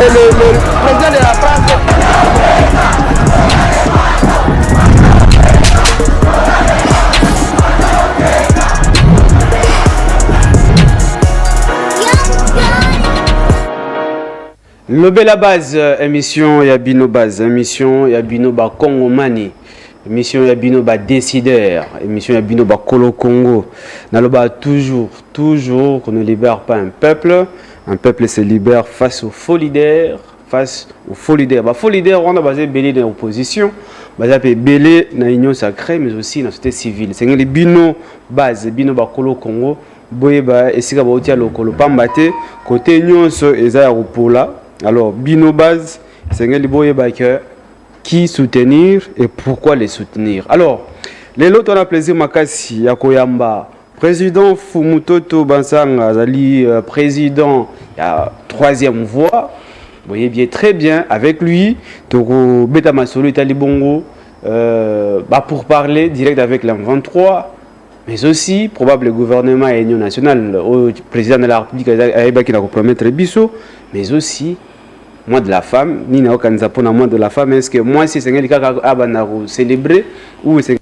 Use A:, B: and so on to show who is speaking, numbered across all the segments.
A: le président de la France.
B: Lobé la base, émission Yabino Base, émission Yabino Ba Congo Mani, émission Yabino Ba Décideur, émission Yabino Ba Kolo Congo. Naloba toujours qu'on ne libère pas un peuple se libère face aux faux leaders, Bah faux leaders, on a basé belé dans l'opposition, basé belé dans l'union sacrée, mais aussi dans la société civile. C'est les Bino Base, Bino Ba Kolo Congo, Boyeba, et si vous avez le Pambate, côté union, eza Rupola. Alors, Bino Base, c'est qui soutenir et pourquoi les soutenir. Alors, les autres, on a plaisir, Makasi, Yakoyamba, président Fumutoto Bansanga, Azali, président, il y a troisième voix, vous voyez bien, très bien, avec lui, Toko Beta Masolo, Itali Bongo, pour parler direct avec l'M23, mais aussi, probable le gouvernement et l'Union nationale, au président de la République, qui a compromettre Bisso, mais aussi, moi de la femme, ni na okanza pona moi de la femme, est-ce que moi si c'est quelqu'un qui a célébrer ou c'est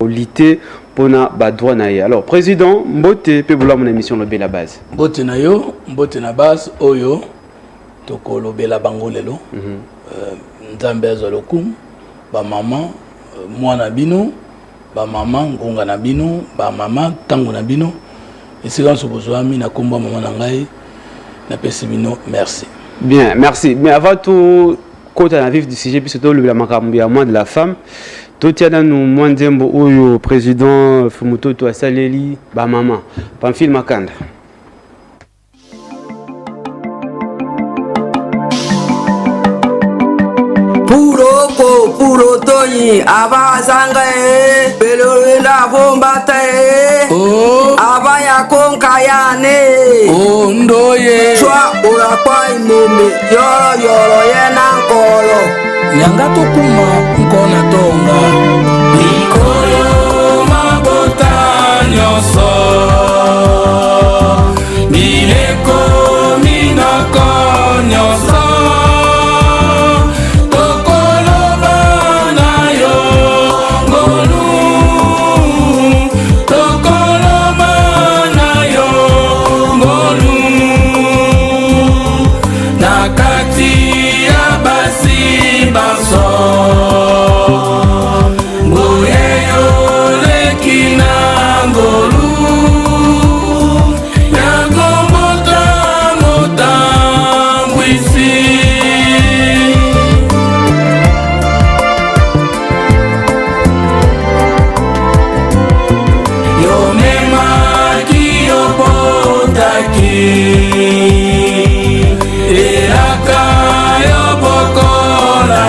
B: lutter pour na droit na. Alors président Mbote peut vouloir mon émission Lobé la base.
C: Mbote na yo, Mbote na base oyo toko Lobé la bango lelo. Nzambe azolokum ba maman moi na bino, ba maman ngonga na bino, ba maman tango na bino. Et c'est quand ce besoin mi na komba maman na ngai na pesi bino merci.
B: Bien, merci. Mais avant tout, quand on a vif du sujet, puisque tout le makambi à moi de la femme, tout y a dans nous, moi, Ndembo, ou président Fumuto, toi, Saleli, ba maman, Pamphile Makanda.
D: Puro Tony, Abazanga, Pelori la Bombata, Abaya Konkayane,
C: Ndoye,
D: Chua Urapai Mumi, Yoro Yenankolo,
C: Nyangato Kuma, Nkona Tonga, Nikolo Mabota Nyoso, Mileko Minoko Nyoso.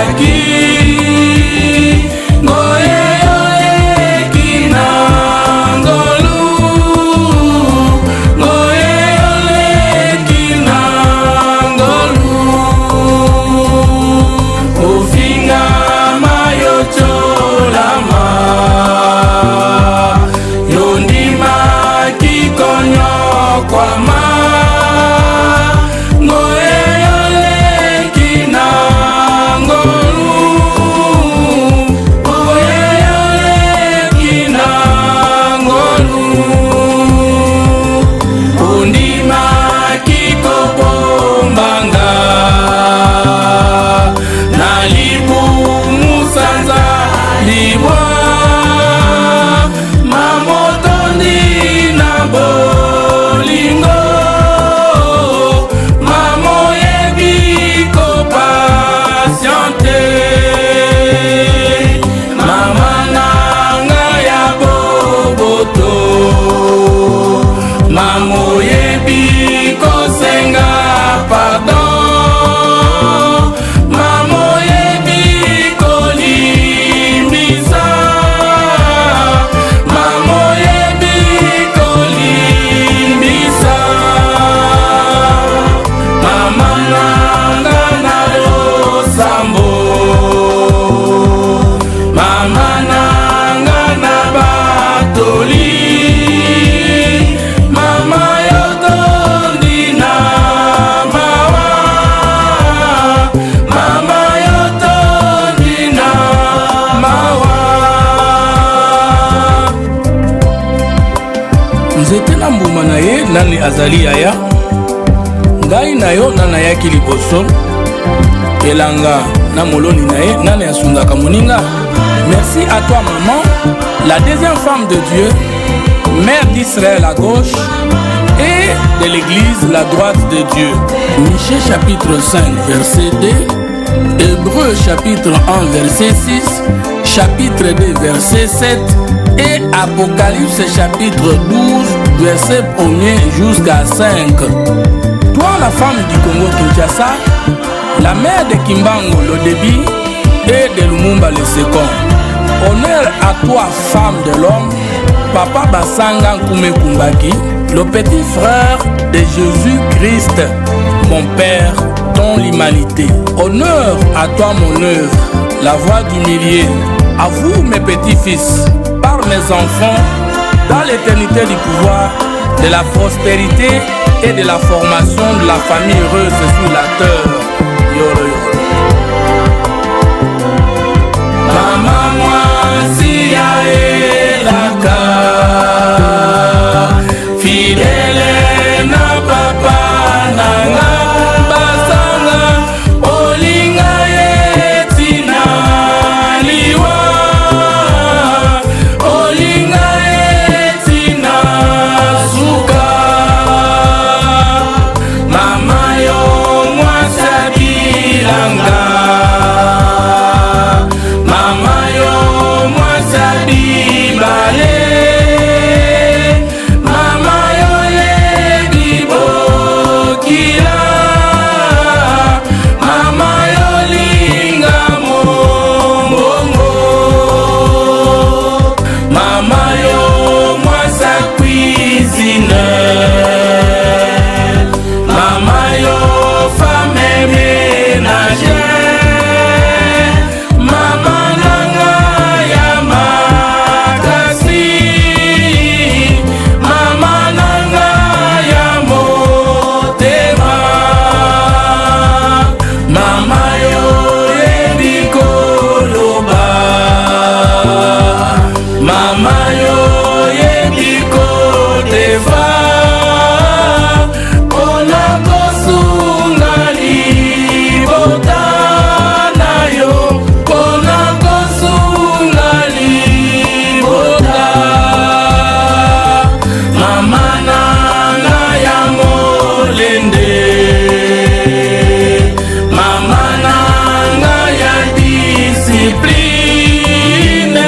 C: Aquí nani azali yaya ngai na yo nana yaki liboso elanga na moloni na ye nani asungaka moninga. Merci à toi maman, la deuxième femme de Dieu, mère d'Israël à gauche et de l'église la droite de Dieu. Michée chapitre 5 verset 2, Hébreux chapitre 1 verset 6, chapitre 2 verset 7 et Apocalypse chapitre 12 verset 1er jusqu'à 5. Toi la femme du Congo Kinshasa, la mère de Kimbango le débit et de Lumumba le second. Honneur à toi femme de l'homme, Papa Basanga Nkume Kumbaki, le petit frère de Jésus-Christ, mon père dans l'humanité. Honneur à toi mon œuvre, la voix du milieu. À vous mes petits-fils, par mes enfants, dans l'éternité du pouvoir, de la prospérité et de la formation de la famille heureuse sur la terre. Yoro yoro. Mama mwasi ya elaka, fidèle na papa nanga basanga, olinga yetina liwa, olinga yetina suka. Mama yo mwasa bilanga, mama yo mwasa bibale, mama yo yebi bokila, mama yo linga mombongo, mama yo mwasa cuisine, mama yo femme ménagère, mama nanga ya makasi, mama nanga ya motema, mama yo yebi koloba, mama yo yebi kotefa, pona kosunga libota na yo, pona kosunga libota. Mama nanga ya molende, mama nanga ya discipline,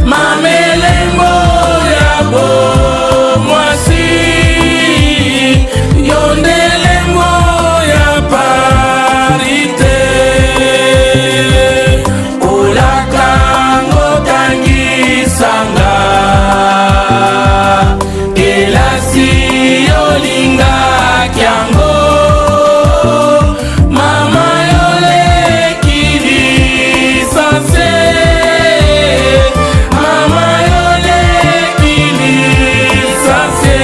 C: mamelengo ya bomwasi, yondelengo ya parite, olakango tangisanga, kelasi yolinga kyango, mama yoleki lisanse, mama yoleki lisanse,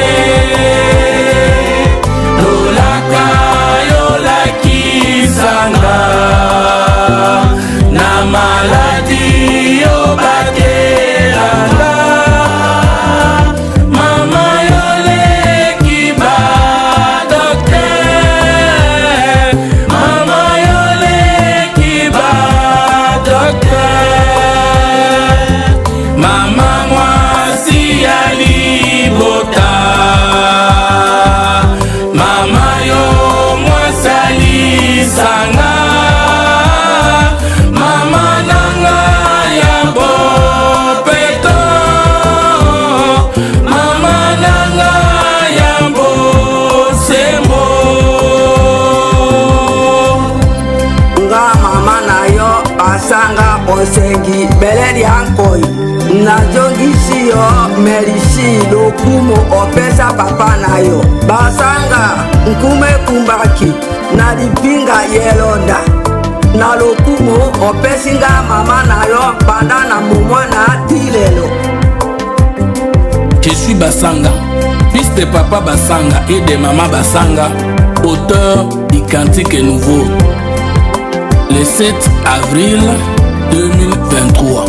C: lolaka yolakisanga, na maladi yobatelanga, mama yoleki ba docteur, mama yoleki ba docteur, mama mwasi ya libota, mama yo mwasalisanga, mama nanga ya bopeto, mama nanga ya bosembo.
D: nga mama na yo basanga osengi beleli ankoi, nazongisi yo merisi lokumu opesa papa na yo basanga Nkume Kumbaki na lipinga yelonda, na lokumu opesinga mama na yo banda na momwa na tilelo.
C: Je suis Basanga, fils de papa Basanga et de maman Basanga, auteur du Cantique Nouveau, le 7 avril 2023.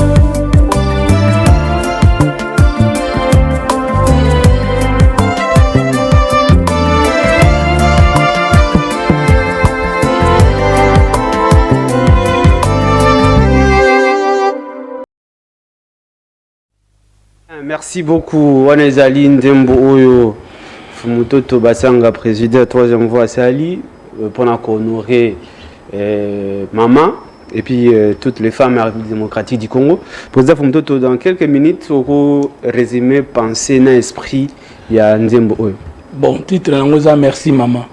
B: merci beaucoup. On est allé Ndembo Oyo, Fumutoto Basanga, président, troisième voix, Sali, pour honorer maman et puis toutes les femmes démocratiques du Congo. Président Fumutoto, dans quelques minutes, on résumer pensée dans l'esprit, il y a Ndembo Oyo.
C: Bon, titre, merci maman.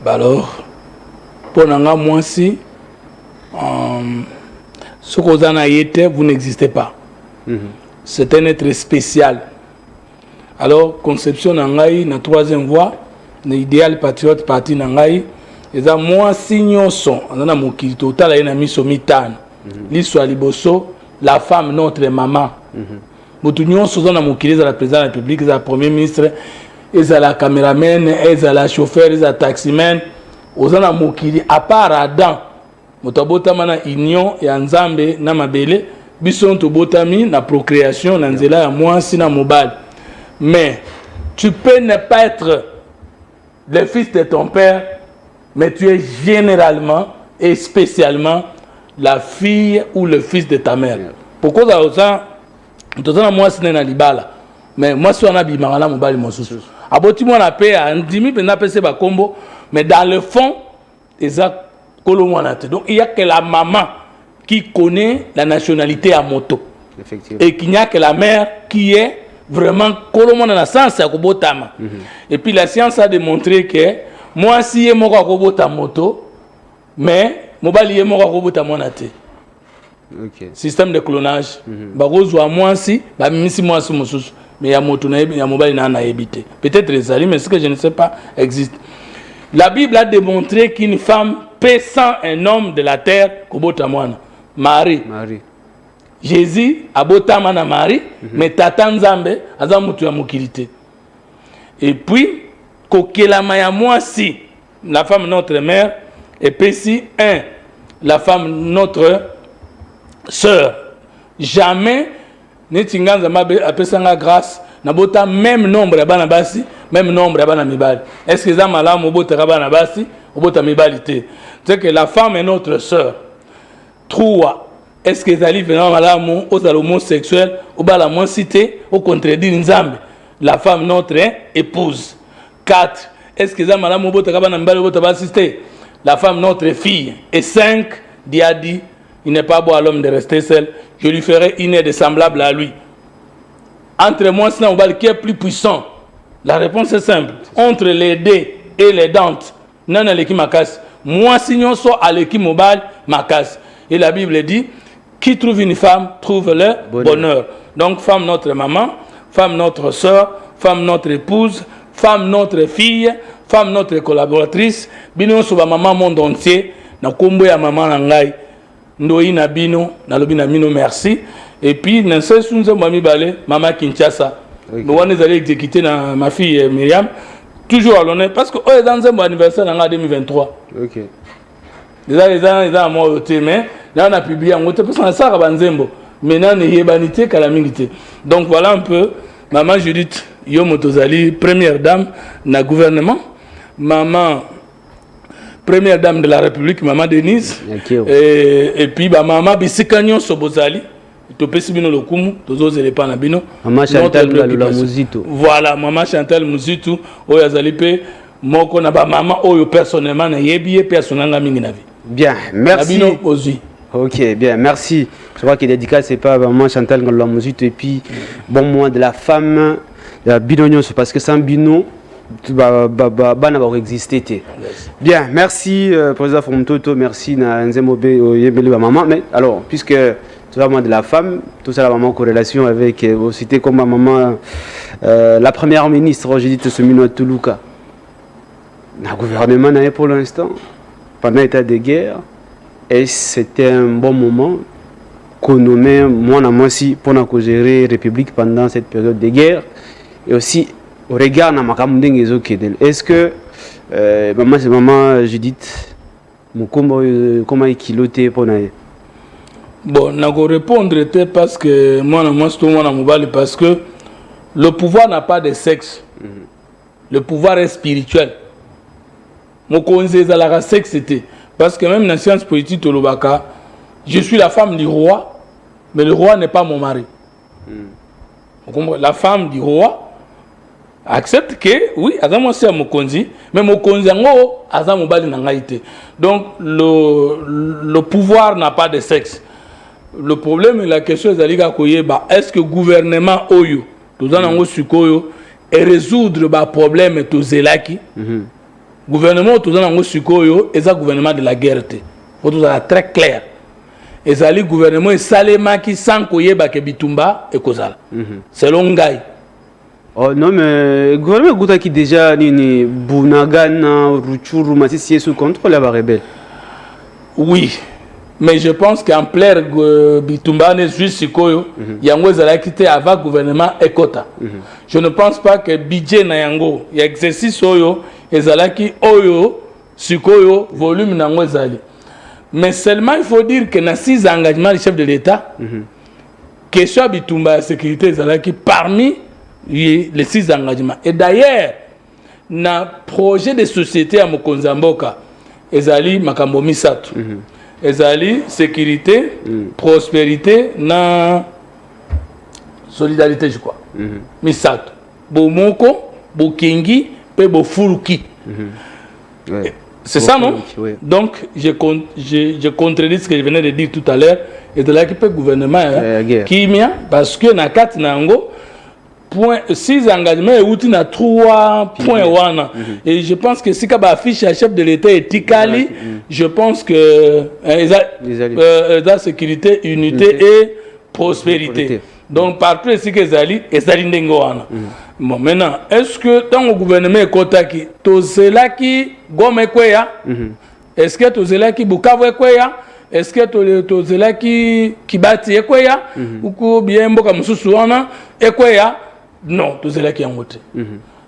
C: Alors, pour moi aussi, ce que vous en avez été, vous n'existez pas. C'est un être spécial. Alors, conception Nangaï, la troisième voie, l'idéal patriote parti Nangaï, et ça, moi, signons son, on a mon qui total, il y a un mis au mitan. L'histoire liboso, la femme, notre maman. Nous sommes mon qui la présidente de la République, la premier ministre, et la caméraman, et la chauffeur, et la taximan. Aux ana mokili à part Adam motabota mana union ya nzambe na mabele bison to botami na procréation na nzela ya mwasi na mobile. Mais tu peux ne pas être le fils de ton père, mais tu es généralement et spécialement la fille ou le fils de ta mère. Pourquoi ça tozana mwasi na libala mais mwasi wana bimanga na mobile mosusu aboti mwana pe andimi pe na pese ba kombo. Mais dans le fond, donc il n'y a que la maman qui connaît la nationalité à moto. Et qu'il n'y a que la mère qui est vraiment Colombo dans la sens à Kobotama. Et puis la science a démontré que moi si je suis Kobota moto, mais mobile est Kobota monate. Système de clonage. Barozo à moi si, si moi si mais il y a moto il y a mobile na habité. Peut-être les alliés, mais ce que je ne sais pas existe. La Bible a démontré qu'une femme paie sans un homme de la terre Kobotamwana. Marie. Jésus a botamana Marie, mais Tata Nzambe a zamutu ya mokilité. Et puis, Kokelama ya mwasi, la femme notre mère, et puis la femme notre sœur. Jamais, Netinganza appelle ça grâce. Nabota même nombre ya bana basi, même nombre ya bana mibali. Est-ce que ça malamu obota bana basi, obota mibalité? C'est que la femme est notre sœur. 3. Est-ce que ça livre vraiment malamu aux homosexuels, au bala moins cité, au contredire Nzambe? La femme notre épouse. 4. Est-ce que ça malamu obota bana mibali obota basiste? La femme notre fille. Et 5. Dieu a dit, il n'est pas bon à l'homme de rester seul, je lui ferai une aide semblable à lui. Entre moi, c'est qui est plus puissant. La réponse est simple. Entre les dés et les dentes, non à l'équipe macasse. Moi, sinon, soit à l'équipe mobile, macasse. Et la Bible dit, qui trouve une femme, trouve le bonheur. Donc, femme notre maman, femme notre soeur, femme notre épouse, femme notre fille, femme notre collaboratrice. Bino soba maman monde entier. Na kombo ya maman nangai. Ndoi na bino, na lobi na bino merci. Et puis, dans ce sens, maman Kinshasa. Nous allons exécuter ma fille Myriam. Toujours à l'honneur. Parce que dans un anniversaire en 2023. Ok. Déjà, ils ont moi mais là, on a publié en haut. Parce qu'on a ça à Banzembo. Maintenant, il y a banité calamité. Donc, voilà un peu. Maman Judith Yomotozali, première dame du gouvernement. Maman, première dame de la République, maman Denise. Et puis, maman Bissikanyon Sobozali.
B: Maman Chantal Muzito.
C: Voilà, maman Chantal Muzito. Moko na ba maman oyo personnellement na yebié personnellement mingi na vie.
B: Bien, merci. Ok, bien, merci. Je crois que dédicace c'est pas maman Chantal Muzito et puis bon mois de la femme la binonio parce que sans bino bana va exister. Bien, merci président Fumutoto, merci na Nzemobe yebeli ba maman mais alors puisque tout ça de la femme, tout ça la maman en corrélation avec vous citez comme ma maman la première ministre Judith Suminwa Tuluka. Le gouvernement n'a pour l'instant, pendant l'état de guerre, et c'était un bon moment qu'on nommait moi aussi pour gérer la République pendant cette période de guerre et aussi au regard de ma caméra. Est-ce que maman Judith, comment est kiloté pour naïe?
C: Bon, je vais répondre parce que moi parce que le pouvoir n'a pas de sexe. Le pouvoir est spirituel. Mon conseil à la sexe c'était parce que même dans la science politique au Lobaka, je suis la femme du roi, mais le roi n'est pas mon mari. La femme du roi accepte que, oui, Azam aussi a Mokonzi, mais Mokonzi ango Azam mobali nangaïté. Donc, le pouvoir n'a pas de sexe. Le problème et la question est-ce que le gouvernement Oyo, tout ça nango sukoyo, et résoudre le problème et tout zelaki? Gouvernement tout ça nango sukoyo, et ça gouvernement de la guerre. Faut tout ça très clair. Et ça le gouvernement est salema qui sans koyeba ke bitumba et kozala. Selon Ngai.
B: Oh non, mais le gouvernement Gouta qui déjà ni Bunagana, Ruchuru, Massi, sous contrôle la rebelle.
C: Oui, mais je pense qu'en plein Bitumba, n'est juste Sikoyo, Yango Zala quitté avant le gouvernement Ekota. Je ne pense pas que Bidje na Yango, il y a exercice Oyo, et Zalaki Oyo, Sikoyo, volume Nango Zali. Mais seulement il faut dire que dans 6 engagements du chef de l'État, question Bitumba, la sécurité Zalaki parmi les 6 engagements. Et d'ailleurs, dans le projet de société à Mokonzamboka, Ezali Makambo Misato, Ezali sécurité, prospérité, na solidarité, je crois. Misato. Bomoko, Bokingi, pe Bofuruki. C'est ça, non?
B: Oui.
C: Donc, je contredis ce que je venais de dire tout à l'heure. Ezali qui peut gouvernement, qui m'a, parce que na 4 nango, 6 engagements et outil na 3 points wana. Et je pense que si kaba affiche à chef de l'État et Tikali, je pense que la sécurité, unité et prospérité. Donc partout ici que Zali et Zali ndengo wana. Bon maintenant, est-ce que dans le gouvernement Kotaki, to zelaki gome kweya? Est-ce que to zelaki Bukavu kweya? Est-ce que to zelaki Kibati kweya? Ou bien mboka mususu wana kweya? Non, tout cela qui est en route.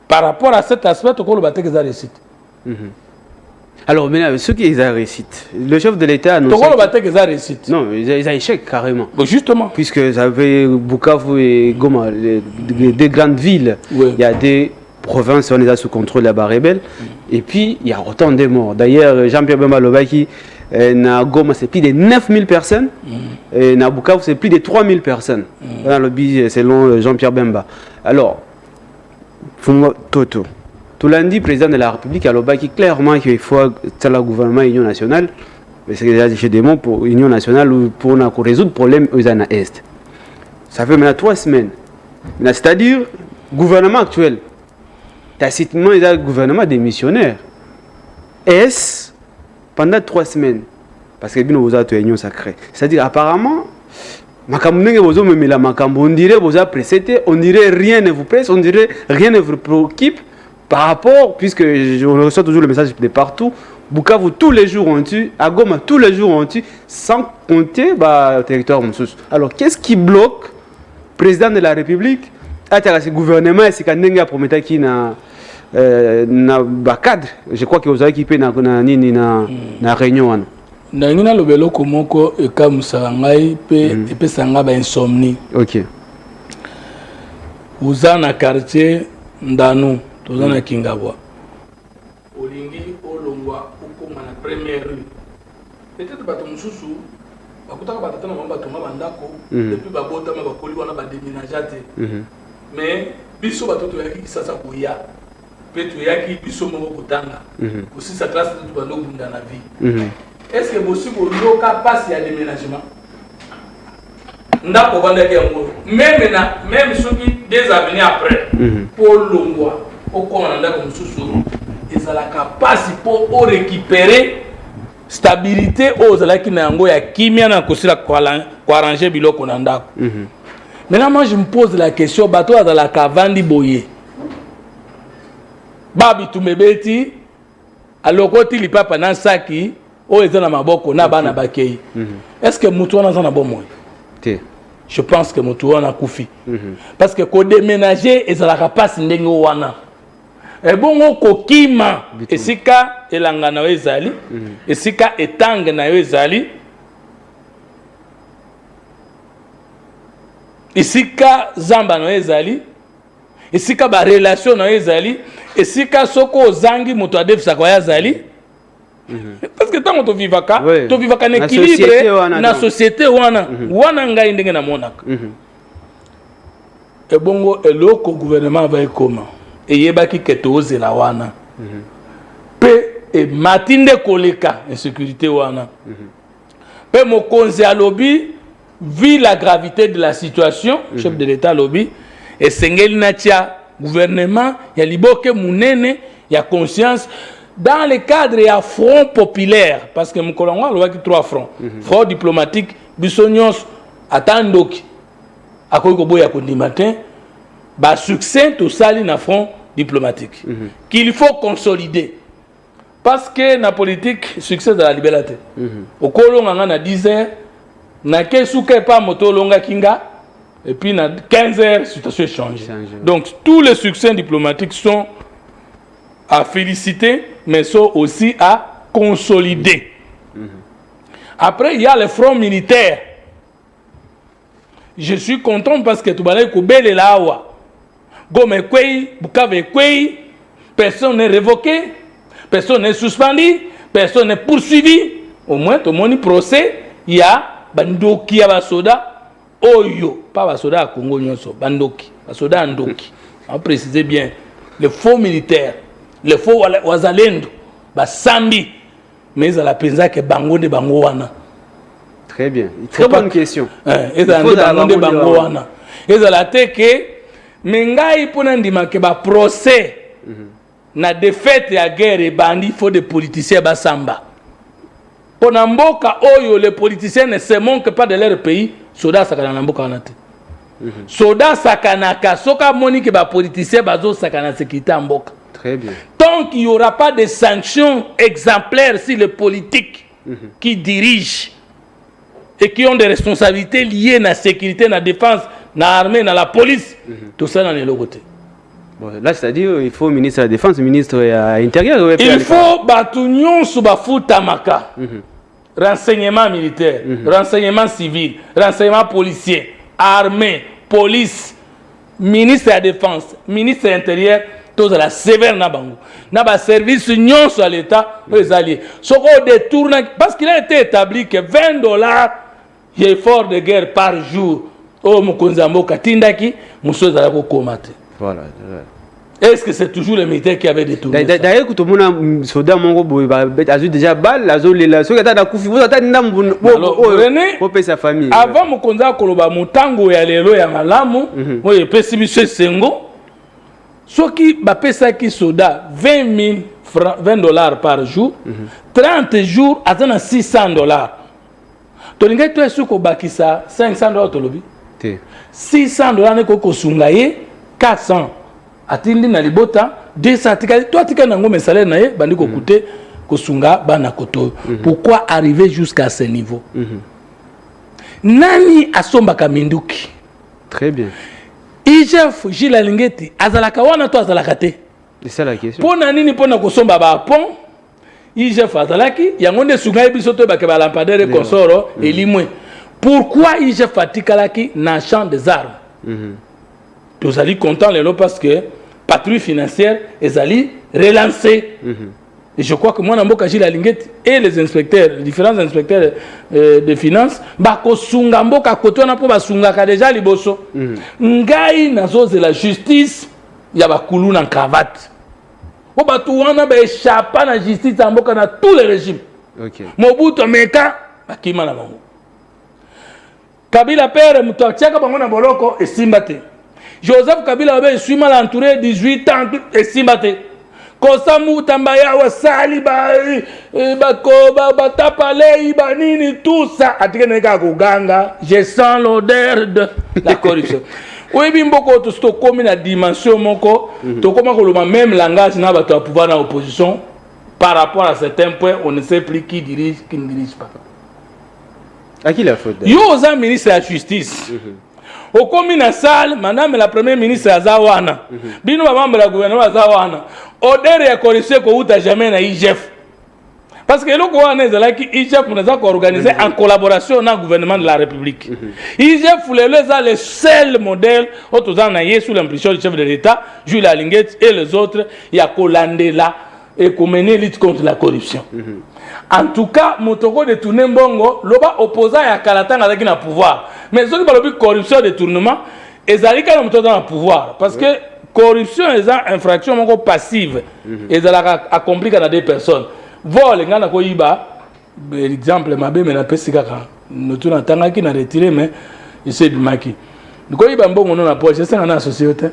C: Par rapport à cet aspect, tu le bâtiment qui a réussi.
B: Alors, maintenant, ceux qui ont réussi, le chef de l'État a annoncé.
C: Tu le bâtiment qui a réussi.
B: Non, ils ont échec carrément.
C: Bon, justement.
B: Puisque vous avez Bukavu et Goma, des grandes villes, il y a des provinces, on est là sous contrôle de la rebelle. Et puis, il y a autant de morts. D'ailleurs, Jean-Pierre Bemba Lobaki, na Goma, c'est plus de 9000 personnes. Et na Bukavu, c'est plus de 3000 personnes. Dans le billet, selon Jean-Pierre Bemba. Alors, Toto, tout lundi, président de la République a Lobaki clairement qu'il faut que le gouvernement Union nationale, mais c'est déjà des mots pour Union nationale pour résoudre le problème aux Anna Est. Ça fait maintenant 3 semaines. C'est-à-dire, le gouvernement actuel, tacitement, il y a un gouvernement démissionnaire. Est pendant 3 semaines. Parce que nous avons une union sacrée. C'est-à-dire, apparemment, on dirait vous appréciez, on dirait rien ne vous presse, on dirait rien ne vous préoccupe par rapport, puisque on reçoit toujours le message de partout, Bukavu tous les jours on tue, à Goma tous les jours on tue, sans compter le territoire Moussous. Alors qu'est-ce qui bloque le président de la République, le gouvernement, et c'est qu'il a promis qu'il y a un cadre, je crois que vous avez équipé dans la réunion.
C: Nangina lobelo komoko ekamusa ngai pe epesanga ba insomnie.
B: OK.
C: Uza na quartier Ndanu, toza na Kingabwa. Olingi olongwa ukoma na première rue. Peut-être bato mususu bakutaka batata na bato ngabandako depuis babota ma bakoli wana ba déménager mais biso bato to yaki sasa kuya. Pe to yaki biso mo kutanga. Aussi sa classe de bando bunda na vie. Est-ce que possible au cas passe il y a déménagement? Ndako bandaki yango. Même ceux qui des années après pour longwa au comment ndako mususu ezalaka passe pour récupérer stabilité aux alaki na yango ya kimia na kosila ko arranger biloko na ndako. Maintenant moi je me pose la question bato azalaka vandi boye. Babi tumebeti alokoti lipapa na saki o ezana maboko na bana bakei. Est-ce que mutu wana zana bomo? Je pense que mutu wana kufi. Parce que ko déménager ezalaka passe ndenge wana. E bongo kokima esika elanga na ezali, esika etange na ezali. Esika zamba na ezali, esika ba relation na ezali, esika soko zangi mutu adefisa kwa ezali. Parce que tant que tu vivaka en équilibre na société wana wana ngai ndenge na monaka. et bongo eloko gouvernement va ekoma et yebaki ketose la wana pe et matinde koleka insécurité wana pe mokonzi alobi vu la gravité de la situation chef de l'état lobby et sengeli natia gouvernement ya liboke munene ya conscience dans le cadre ya front populaire parce que mokolongo alobaki 3 fronts front diplomatique bisonyos atandoki akoki koboya kondima te ba succès to sali na front diplomatique qu'il faut consolider parce que na politique succès de la liberté au kolonga na 10 heures na kesuke pas moto longa kinga et puis na 15 heures situation est changée. Donc tous les succès diplomatiques sont à féliciter mais sont aussi à consolider. Après il y a le front militaire. Je suis content parce que tout balai ko bele lawa. Gome kwei, Bukavu kwei, personne n'est révoqué, personne n'est suspendu, personne n'est poursuivi. Au moins tout le monde procès, il y a bandoki ya basoda oyo, pas basoda à Congo nyonso, bandoki, basoda andoki. On précise bien les faux militaires, les faux wazalendo, basambi, mais ils ont la pensa que bango de bango wana.
B: Très bien. Très bonne question.
C: Ils ont bango de bango wana. Ils ont la tête que mengai pona ndima ke ba procès na défaite ya guerre et bandi faut des politiciens basamba. Pona mboka oyo les politiciens ne se manquent pas de leur pays, soda sakana na mboka wana te. Soda sakana ka soka moni ke ba politiciens bazo sakana sécurité en mboka.
B: Très bien.
C: Tant qu'il n'y aura pas de sanctions exemplaires sur les politiques qui dirigent et qui ont des responsabilités liées à la sécurité, à la défense, à l'armée, à la police, tout ça dans les côté.
B: Bon, là, c'est-à-dire il faut ministre de la Défense, ministre de l'Intérieur.
C: Il faut batunion sous bafou tamaka. Renseignement militaire, renseignement civil, renseignement policier, armée, police, ministre de la Défense, ministre de l'Intérieur, tous à la sévère nabango. Naba service union sur l'État, les alliés. Ce qu'on détourne, parce qu'il a été établi que $20 d'efforts de guerre par jour. Oh, Mokonzambo Katindaki, Mousso Zalako Komate.
B: Voilà.
C: Est-ce que c'est toujours les militaires qui avaient détourné ça?
B: D'ailleurs, tout le monde a soldat mongo a déjà balle, a zolé la soka ta kufi, vous êtes ndam pour sa famille.
C: Avant Mokonza Koloba Mutango ya lelo ya malamu, moi je pessimiste sengo. Ce qui va payer qui soda $20 par jour, 30 jours, attends $600. Tolinga tu es sûr qu'on bakisa $500 tolobi. $600 ne ko sungaye 400. Atindi na libota 200 toi tika nango mes salaire na ye bandi ko coûter ko sunga bana koto. Pourquoi arriver jusqu'à ce niveau? Nani asomba kaminduki?
B: Très bien.
C: IGF Gilles Lingeti azalaka wana to azalaka te.
B: C'est ça la question.
C: Pona nini pona kosomba ba pont IGF azalaki yango nde sunga biso to ba ke ba lampadaire consort elimwe. Pourquoi IGF atikalaki na champ des armes? Tous allez content les parce que patrouille financière est allée relancer. Et je crois que moi, Namboka Gilles Lingeti et les inspecteurs, les différents inspecteurs de finances, bako sunga mboka koto na po ba sunga ka déjà liboso. Ngai nazo de la justice ya ba kulu na cravate. O ba tu wana ba échapper na justice ya mboka na tous les régimes.
B: OK.
C: Mobutu meka bakima na bango. Kabila père mutachaka bango na boloko esimbate. Joseph Kabila avait suis mal entouré 18 ans et simbate. Kosamu tambaya wa sali ba tapale ba nini tout ça atikene ko ganga je sens l'odeur de la corruption. Oui bimboko to sto comme na dimension moko to koma ko le même langage na ba to pouvoir na opposition par rapport à certains points on ne sait plus qui dirige qui ne dirige pas.
B: À qui la faute?
C: Yo aux ministre de la justice. Au commis na salle, madame la première ministre Azawana. Bino membre la gouvernement Azawana. Odeur ya corruption ko uta jamais na IGF. Parce que le gouvernement est là qui IGF nous a organisé en collaboration avec le gouvernement de la République. IGF le seul modèle autour na sous l'impulsion du chef de l'État, Jules Lingeti et les autres, il y a Kolande là et qu'on mener lutte contre la corruption. En tout cas, motoko de tourner mbongo, loba opposant à Kalatan avec le pouvoir. Mais ceux qui parlent de corruption, détournement, ezali kana moto dans le pouvoir parce que corruption est une infraction moko passive ezalaka accompli kana des personnes vol ngana ko yiba exemple mabe mais na pesi kaka notu na tangaki na retirer mais essaie de maki ko yiba mbongo na poche c'est ngana société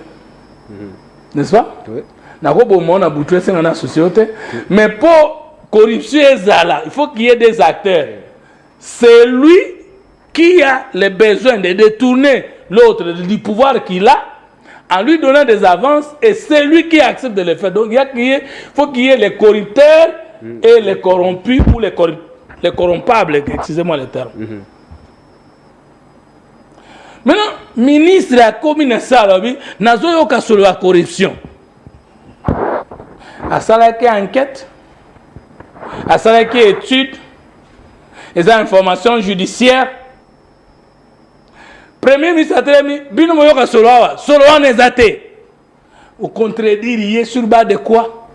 C: n'est-ce pas oui na ko bo mona boutre c'est ngana société mais pour corruption ezala il faut qu'il y ait des acteurs c'est lui qui a le besoin de détourner l'autre du pouvoir qu'il a en lui donnant des avances et c'est lui qui accepte de le faire. Donc il faut qu'il y ait les corrupteurs et les corrompus ou les corrompables, excusez-moi le terme. Maintenant, ministre a commis une salle, n'a pas sur la corruption. A salle qui enquête, a salle qui étude, les informations judiciaires. Premier ministre Atremi, bino moyoka soloa nezate. Au contredire, il est sur bas de quoi?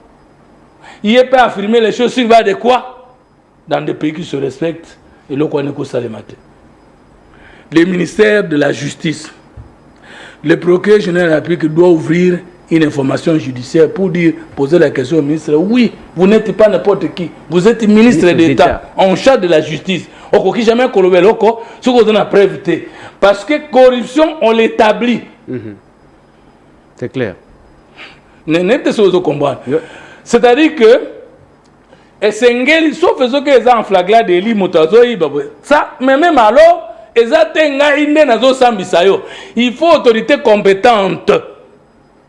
C: Il peut affirmer les choses sur bas de quoi? Dans des pays qui se respectent, et l'on connaît que ça les matin. Le ministère de la Justice, le procureur général de la République doit ouvrir une information judiciaire pour dire, poser la question au ministre, oui, vous n'êtes pas n'importe qui, vous êtes ministre d'État, en charge de la justice. On ne jamais colobé loko, ce qu'on a prévu. Parce que corruption, on l'établit.
B: C'est clair.
C: C'est-à-dire que, et c'est sauf ce que les en flagla de l'île ça, mais même alors, il faut autorité compétente.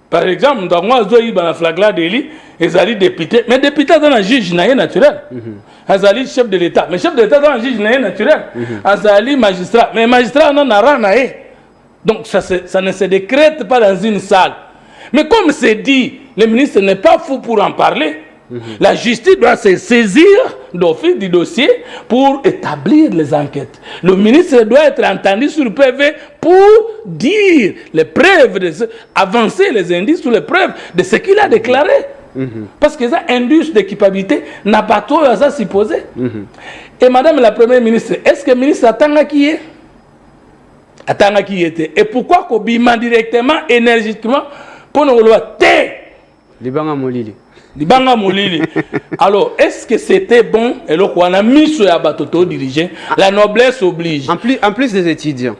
C: Par exemple, dans moi, il y a un flagla de l'île, ils allaient députés, mais député dans un juge naturel. Ils allaient chef de l'État, mais chef de l'État dans un juge naturel. Ils allaient magistrat, mais magistrat non n'a rien. Donc ça ne se décrète pas dans une salle. Mais comme c'est dit, le ministre n'est pas fou pour en parler. La justice doit se saisir d'office du dossier pour établir les enquêtes. Le ministre doit être entendu sur le PV pour dire les preuves, avancer les indices sur les preuves de ce qu'il a déclaré. Parce que ça, indice d'équipabilité n'a pas trop à ça supposer. Et madame la première ministre, est-ce que le ministre attend qui est? Attend qui était? Et pourquoi qu'on bima directement, énergiquement, pour nous le té?
B: Libanga Molili.
C: Libanga Molili. Alors, est-ce que c'était bon? Et là, on a mis sur la bateau dirigé. La noblesse oblige.
B: En plus des étudiants.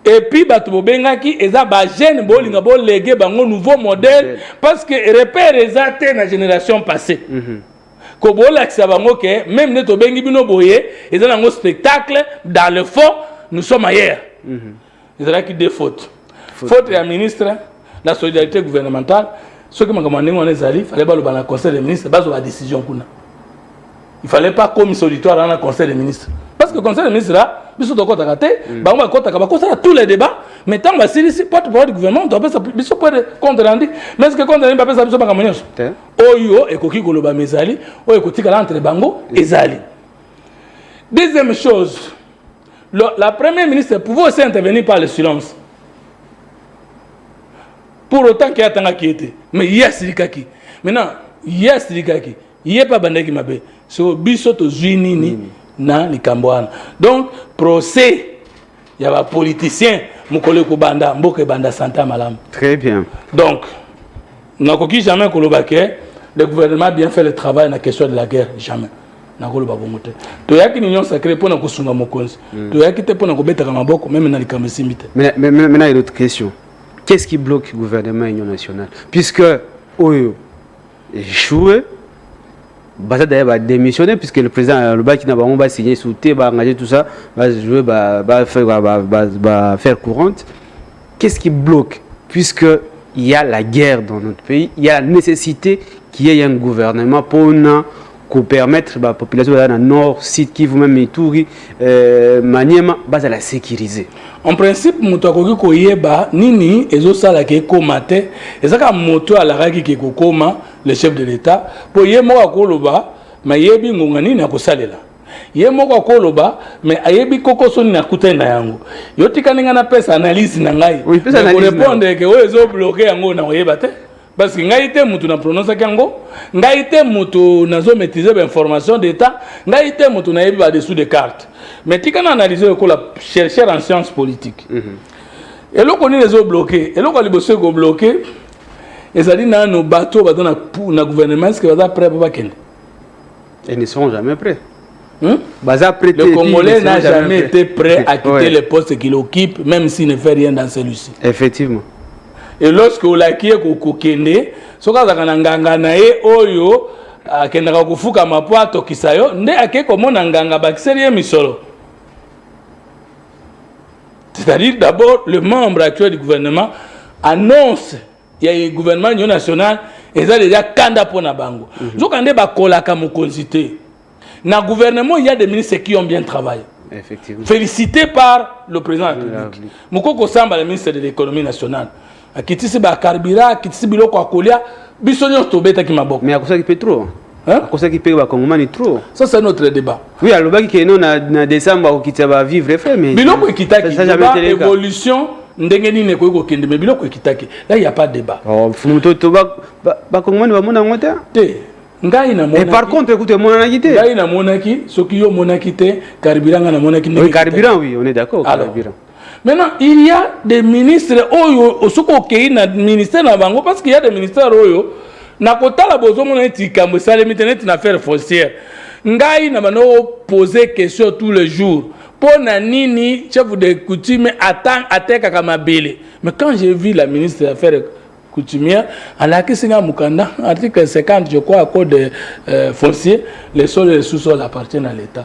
C: Et puis, Bato Bengaki, ils ont des jeunes qui ont légué un nouveau modèle parce que les repères les ont dans la génération passée. Kobo que même les Tobengi Bino Boye, ils ont un spectacle dans le fond, nous sommes ailleurs. Ils ont des fautes. Faute à ministre, la solidarité gouvernementale. Ce que je demandé, il fallait pas le conseil des ministres, base la décision. Il ne fallait pas commission auditoire dans le conseil des ministres. Parce que le conseil des ministres, là, ils sont d'accord avec tous les débats, mais tant que c'est porte-parole du gouvernement, on peut se compte rendu. Mais est-ce que compte rendu, ça peut pas être Oyo, et Koki Goloba Mezali, ou Koki entre Bango et Zali. Deuxième chose, la première ministre pouvait aussi intervenir par le silence. Pour autant qu'il y a tant qui était. Mais il y a Sirikaki. Maintenant, il y a Sirikaki. Il n'y a pas Bandeki Mabe. C'est au Bissoto Zuinini na Likambouana. Donc, procès, il y a un politicien, Moukole Koubanda, Mboke Banda Santa Malam.
B: Très bien.
C: Donc, n'a jamais Kolobake, le gouvernement a bien fait le travail dans la question de la guerre. Jamais. N'a pas bomote. Tu as une union sacrée pour nous Kosunga Mokonzi. Tu as quitté pour nous Kobeta Kamaboko, même dans les Kamesimite.
B: Mais maintenant, il y a une autre question. Qu'est-ce qui bloque le gouvernement et l'Union nationale? Puisque Oyo échoué, Bassa d'ailleurs va démissionner, puisque le président le qui n'a pas signé sous thé, va engager tout ça, va jouer, va faire courante. Qu'est-ce qui bloque? Puisqu'il y a la guerre dans notre pays, il y a la nécessité qu'il y ait un gouvernement pour permettre à la population dans le nord, site qui vous-même Ituri, Maniema, de la sécuriser.
C: En principe, moto ko yeba nini ezosala ke komate ezaka moto ala raki ke kokoma le chef de l'État pour yemo akoloba mais yebi ngonga nini akosalela yemo akoloba mais ayebi kokoso ni nakuta na yango yotika ninga na pesa analyse na ngai
B: oui pesa
C: analyse répondre que ozo bloquer yango na yeba te parce que ngai te mutu na prononce yango ngai te mutu nazo maîtriser l'information d'État ngai te mutu na yebi ba dessous des cartes. Mais tu as analysé la chercheur en sciences politiques. Et là, on est les autres bloqués. Et là, on est les autres bloqués. Et ça dit, dans nos bateaux, dans le gouvernement, est-ce qu'ils vont être prêts pour Kenya?
B: Ils ne seront jamais prêts.
C: Le Congolais n'a jamais été prêt à quitter le poste qu'il occupe, même s'il ne fait rien dans celui-ci.
B: Effectivement.
C: Et lorsque vous l'avez kende, ce que vous avez oyo kendaka kufuka mapwa tokisayo, nde ake komona nganga bakiseri misolo. C'est-à-dire d'abord le membre actuel du gouvernement annonce il y a un gouvernement national et ça déjà kanda pona bango. Zokande ba kolaka mokonzité. Dans le gouvernement, il y a des ministres qui ont bien travaillé.
B: Effectivement.
C: Félicité par le président de la République. Moukoko Samba, le ministre de l'économie nationale. Kitisi ba carburant, kitisi biloko akolia, bisonyo tobeta ki maboko.
B: Mais à cause qui peut trop. À cause qui peut ba Congomani trop.
C: Ça c'est notre débat.
B: Oui, alors baki que non na décembre qui va vivre fait mais
C: biloko ekitaki évolution ndenge nini ko kende mais biloko ekitaki. Là il y a pas de débat.
B: Oh, fumoto to ba Congomani ba mona ngota.
C: Et
B: par contre, écoutez, mon anakité.
C: Ngai na monaki, ceux qui ont monakité, carburant na monaki.
B: Oui, carburant, oui, on est d'accord.
C: Carburant. Maintenant, il y a des ministres oyo osoko kei na ministère na bango parce qu'il y a des ministères oyo na kota la bozo mona tikambo sale internet na affaire foncière. Ngai na bano poser question tous les jours. Pona nini chef de coutume attend ateka kama bele. Mais quand j'ai vu la ministre des Affaires coutumière, à la Kissinga Mukanda, article 50, je crois, à code de foncier, les sols et les sous-sols appartiennent à l'État.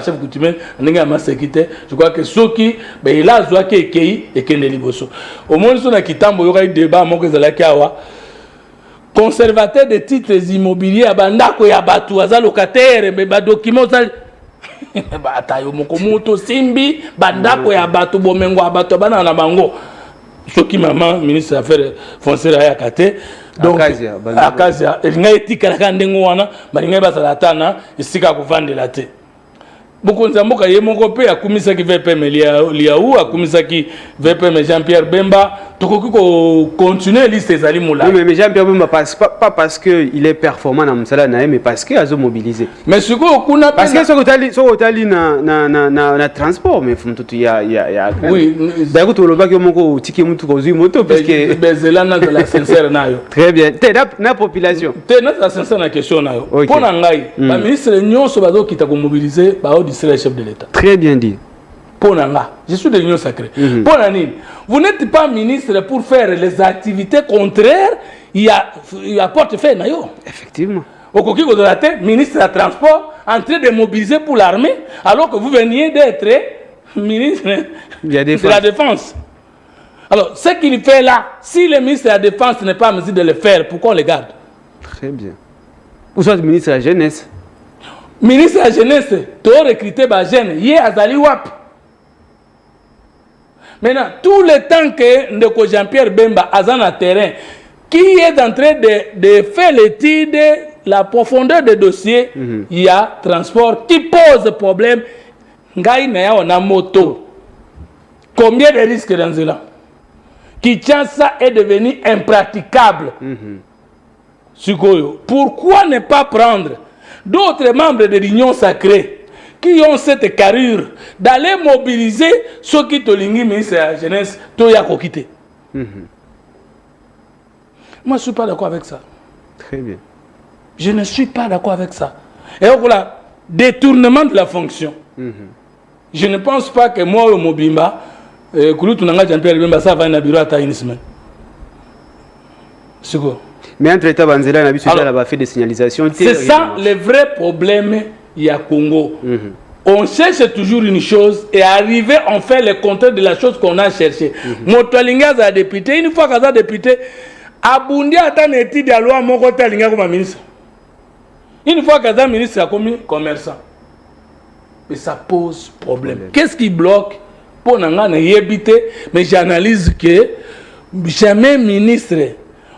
C: Chef coutumier, je crois que ceux qui, il a zoa qui et qui ne liboso. Au moins, si on a quitté un débat, conservateur de titres immobiliers, abandako ya batu, aza locataire, mais documents, batayo mokomoto simbi, bandako ya batu, bomengo ya batu, bana na bango. Ce qui maman ministre des Affaires foncières a kate donc Akazia il n'a été qu'à ndengo wana balinga basalatana isika kuvandela te beaucoup nzamboka ye moko pe akumisa ki VPM liaou akumisa ki VPM Jean-Pierre Bemba tokoki ko continuer liste ezali moula.
B: Oui mais Jean-Pierre Bemba pas parce que il est performant dans msala na mais parce que azo mobiliser.
C: Mais ce que kuna
B: parce que so otali na transport mais faut tout il y a
C: oui
B: d'accord to loba ki moko tiki mutu ko zui moto parce que
C: bezelana de la sincère nayo.
B: Très bien. Na population.
C: Te na la sincère na question nayo. Pona ngai ba ministre nyonso bazo kita ko mobiliser ba au district chef de l'État.
B: Très bien dit.
C: Ponanga, je suis de l'Union sacrée. Ponani, vous n'êtes pas ministre pour faire les activités contraires, il y a portefeuille nayo.
B: Effectivement.
C: Au coquille de la tête, ministre de la Transport, en train de mobiliser pour l'armée, alors que vous veniez d'être ministre de la Défense. Alors, ce qu'il fait là, si le ministre de la Défense n'est pas en mesure de le faire, pourquoi on le garde?
B: Très bien. Ou soit le ministre de la Jeunesse.
C: Ministre de la Jeunesse, tu as recruté ma jeune, hier à Zali Wap. Maintenant, tout le temps que Ndeko Jean-Pierre Bemba a dans le terrain, qui est en train de faire l'étude, la profondeur des dossiers, il y a transport qui pose problème. Ngaïna on a moto. Combien de risques dans cela? Qui tient ça est devenu impraticable. Pourquoi ne pas prendre d'autres membres de l'Union sacrée qui ont cette carrure d'aller mobiliser ceux qui te lingui ministre de la Jeunesse, to ya kokite. Moi, je ne suis pas d'accord avec ça.
B: Très bien.
C: Je ne suis pas d'accord avec ça. Et voilà, détournement de la fonction. Je ne pense pas que moi, au Mobimba, Jean-Pierre Bemba, ça va dans le bureau à une semaine. C'est quoi?
B: Mais entre l'État Banzela a fait des signalisations.
C: C'est ça le vrai problème. Il y a Congo. On cherche toujours une chose et arriver, on fait le contraire de la chose qu'on a cherché. Motolinga a député, une fois qu'il a député, Abundi a une étude de la loi, mon côté Linga comme ministre. Une fois qu'il a ministre, il a commis commerçant. Et ça pose problème. Qu'est-ce qui bloque? Pour n'en éviter, mais j'analyse que jamais ministre.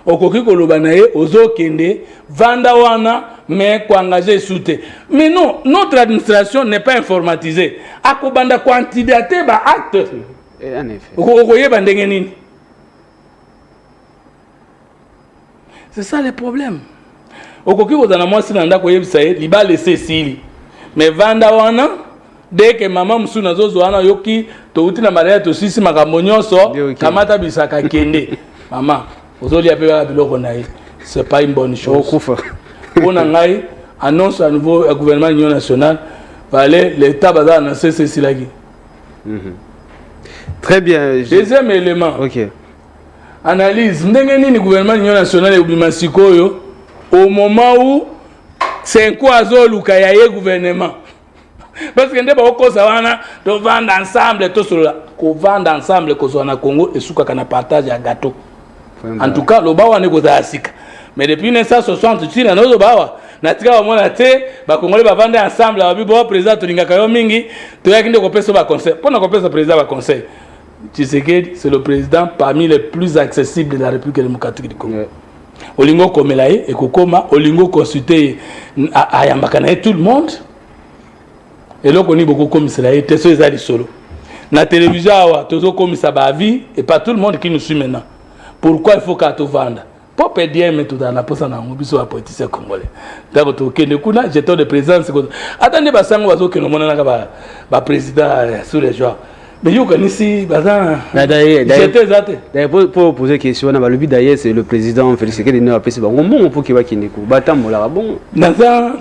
C: Okoki kolobanaye ozo kende vanda wana mais ko engager soute. Mais non, notre administration n'est pas informatisée. Akobanda candidater ba acte.
B: Et en effet.
C: Okoye bandenge nini? C'est ça le problème. Okoki kozana mwasi na ndako yebisa ye liba laisser sili. Mais vanda wana dès que maman musu nazozo ana yoki to uti na mariage to sisi makambo nyonso kamata bisaka kende maman ozoli apela biloko na ye c'est pas une bonne chose
B: okufa
C: on ngai annonce à nouveau au gouvernement de l'Union nationale valait l'état bazar na ceci là.
B: Très bien.
C: Deuxième élément.
B: OK.
C: Analyse ndenge nini gouvernement de l'Union nationale ebima sikoyo au moment où c'est quoi azoluka ya ye gouvernement. Parce que ndeba okosa wana to vendre ensemble to solo ko vendre ensemble ko zona Congo et suka kana partage ya gâteau. En tout cas lo bawa ne ko zasika. Mais depuis 1960 tu na no bawa na tika wa mona te ba Congolais ba vendre ensemble ba bibo président to lingaka yo mingi to yakinde ko pesa ba conseil. Pona ko pesa président ba conseil. Tshisekedi c'est le président parmi les plus accessibles de la République démocratique du Congo. Olingo komelaye et kokoma olingo consulter ayambaka na tout le monde. Et là, on a beaucoup comme cela, et c'est ça solo. La télévision, tout comme ça va vie, et pas tout le monde qui nous suit maintenant. Pourquoi il faut qu'on te vende? Pour pédier, mais tout dans la poste, on a un peu de politicien congolais. D'accord, ok, le coup là, j'étais de présence. Attendez, bah, ça, on va dire que nous avons président sous les joueurs. Mais vous connaissez,
B: d'ailleurs, pour poser une question, d'ailleurs, c'est le président Félix Tshisekedi qui a appelé bon pour qu'il va ait bon.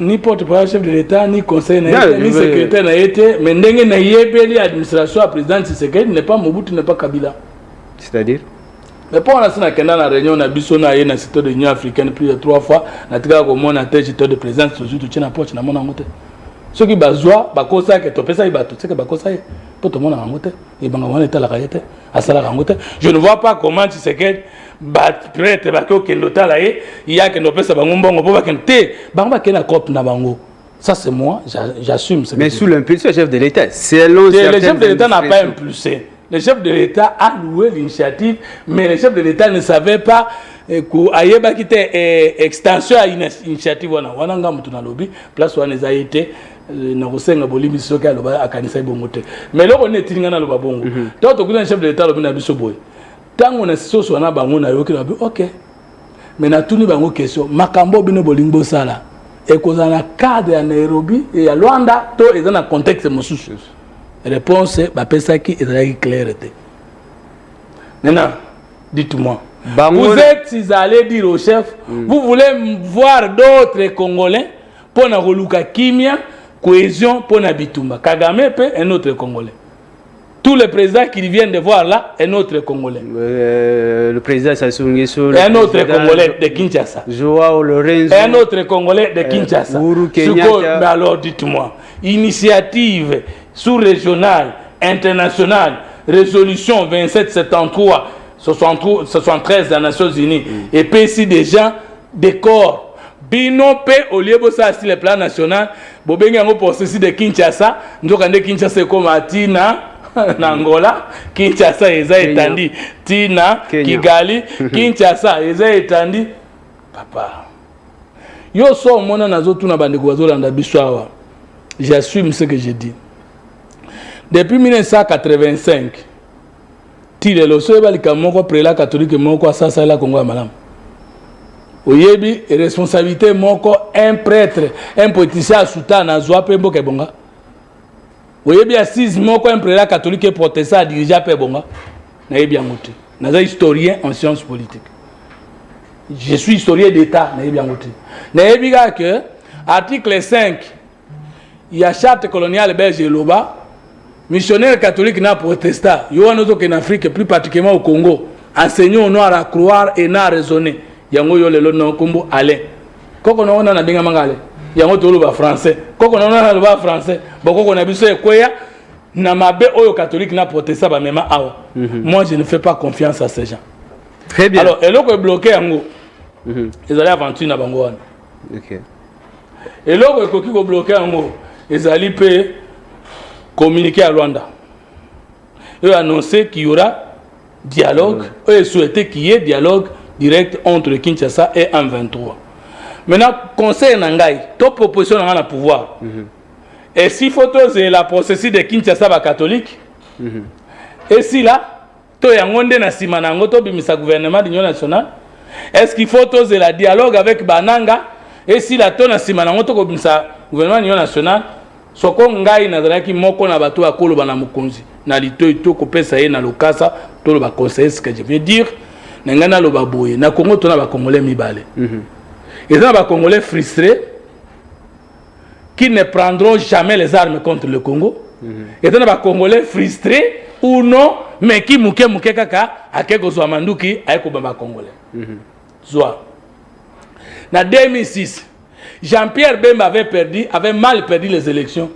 C: Ni porte-parole chef de l'État, ni conseiller, ni secrétaire n'a été, mais l'administration à président Tshisekedi n'est pas Mobutu, n'est pas Kabila.
B: C'est-à-dire?
C: Mais pour l'instant, on a réunion, on a vu son aïe dans le secteur de l'Union africaine plus de 3 fois, on a dit qu'on a été de présidence, surtout tu n'as pas de mon amour. Ce qui bazwa bakosa que to pesa ibato c'est que bakosa pour tout le monde en moté et bangawana est à la réalité à ça la rangote je ne vois pas comment tu sais que bat prête bako que l'hôtel là il y a que no pesa bangombongo pour bakente banga que na cop na bango ça c'est moi j'assume
B: mais sous l'impulsion du chef de l'État c'est
C: le chef de l'État n'a pas impulsé le chef de l'État a loué l'initiative mais le chef de l'État ne savait pas que ayeba kite extension à une initiative wana ngamutu na lobby place wana za été na kosenga bolimi soki aloba akanisa ibongo te mais loko netinga na loba bongo to to kuna chef de l'État lobi na biso boy tango na soso na bango na yoki na bi OK mais na tuni bango question makambo bino bolingbo sala e kozana cadre ya Nairobi et ya Luanda to eza na contexte mosusu réponse ba pesaki ezalaki clarté maintenant dites-moi vous êtes allé dire au chef vous voulez voir d'autres Congolais pour na koluka kimia cohésion pour Nabitumba. Kagame peut un autre Congolais. Tous les présidents qui viennent de voir là, un autre Congolais.
B: Le président Sassou Nguesso.
C: Un autre Congolais de Kinshasa.
B: Joao Lorenzo.
C: Un autre Congolais de Kinshasa. Mais alors dites-moi, initiative sous-régionale, internationale, résolution 2773, 73 des Nations Unies, et puis ici des gens, des corps. Bino pe oliebo sa sur le plan national bobengi yango processus de Kinshasa ndokande Kinshasa comme Atina na Angola Kinshasa eza etandi Tina Kigali Kinshasa eza etandi papa yo so mona nazo tuna bandeko bazolanda biswawa j'assume ce que je dis depuis 1985 tile lo so ebalika moko prela catholique moko asasa la Congo ya malamu oyebi responsabilité moko un prêtre un politicien souta na zwa pe mboka bonga oyebi assise moko un prêtre catholique et protestant dirigeant pe bonga na yebi yangote na historien en sciences politiques je suis historien d'état na yebi yangote na yebi que article 5 il y a charte coloniale belge loba missionnaire catholique na protestant yo wanozo que en Afrique plus particulièrement au Congo enseignant au noir à croire et na raisonner yango yo lelo no kombo ale koko no na benga mangale yango to loba français koko no na loba français bokoko na biso ekweya na mabe oyo catholique na protestant ba mema awa moi je ne fais pas confiance à ces gens
B: très bien
C: alors eloko bloqué yango ezali aventure na bango wana
B: OK
C: eloko ekoki ko bloquer yango ezali pe communiquer à Luanda et annoncer qu'il y aura dialogue et souhaiter qu'il y ait dialogue direct entre Kinshasa et M23. Maintenant, conseil Nangai, toute proposition dans le pouvoir. Et si faut la processus de Kinshasa ba catholique, et si là, to yangonde na simanango to bimisa gouvernement de l'Union nationale, est-ce qu'il faut la dialogue avec Bananga, et si la to na simanango to bimisa gouvernement de l'Union nationale, soko ngai nazalaki moko na bato akoloba na mokonzi na litoi to kopesa ye na lokasa to lo ba conseiller ce que je veux dire na ngana lo ba boye na Congo to na ba congolais mibale et ça ba congolais frustrés qui ne prendront jamais les armes contre le Congo et ça ba congolais frustrés ou non mais qui muke kaka akeko zo manduki ayeko ba congolais soit na 2006 Jean-Pierre Bemba avait mal perdu l'élection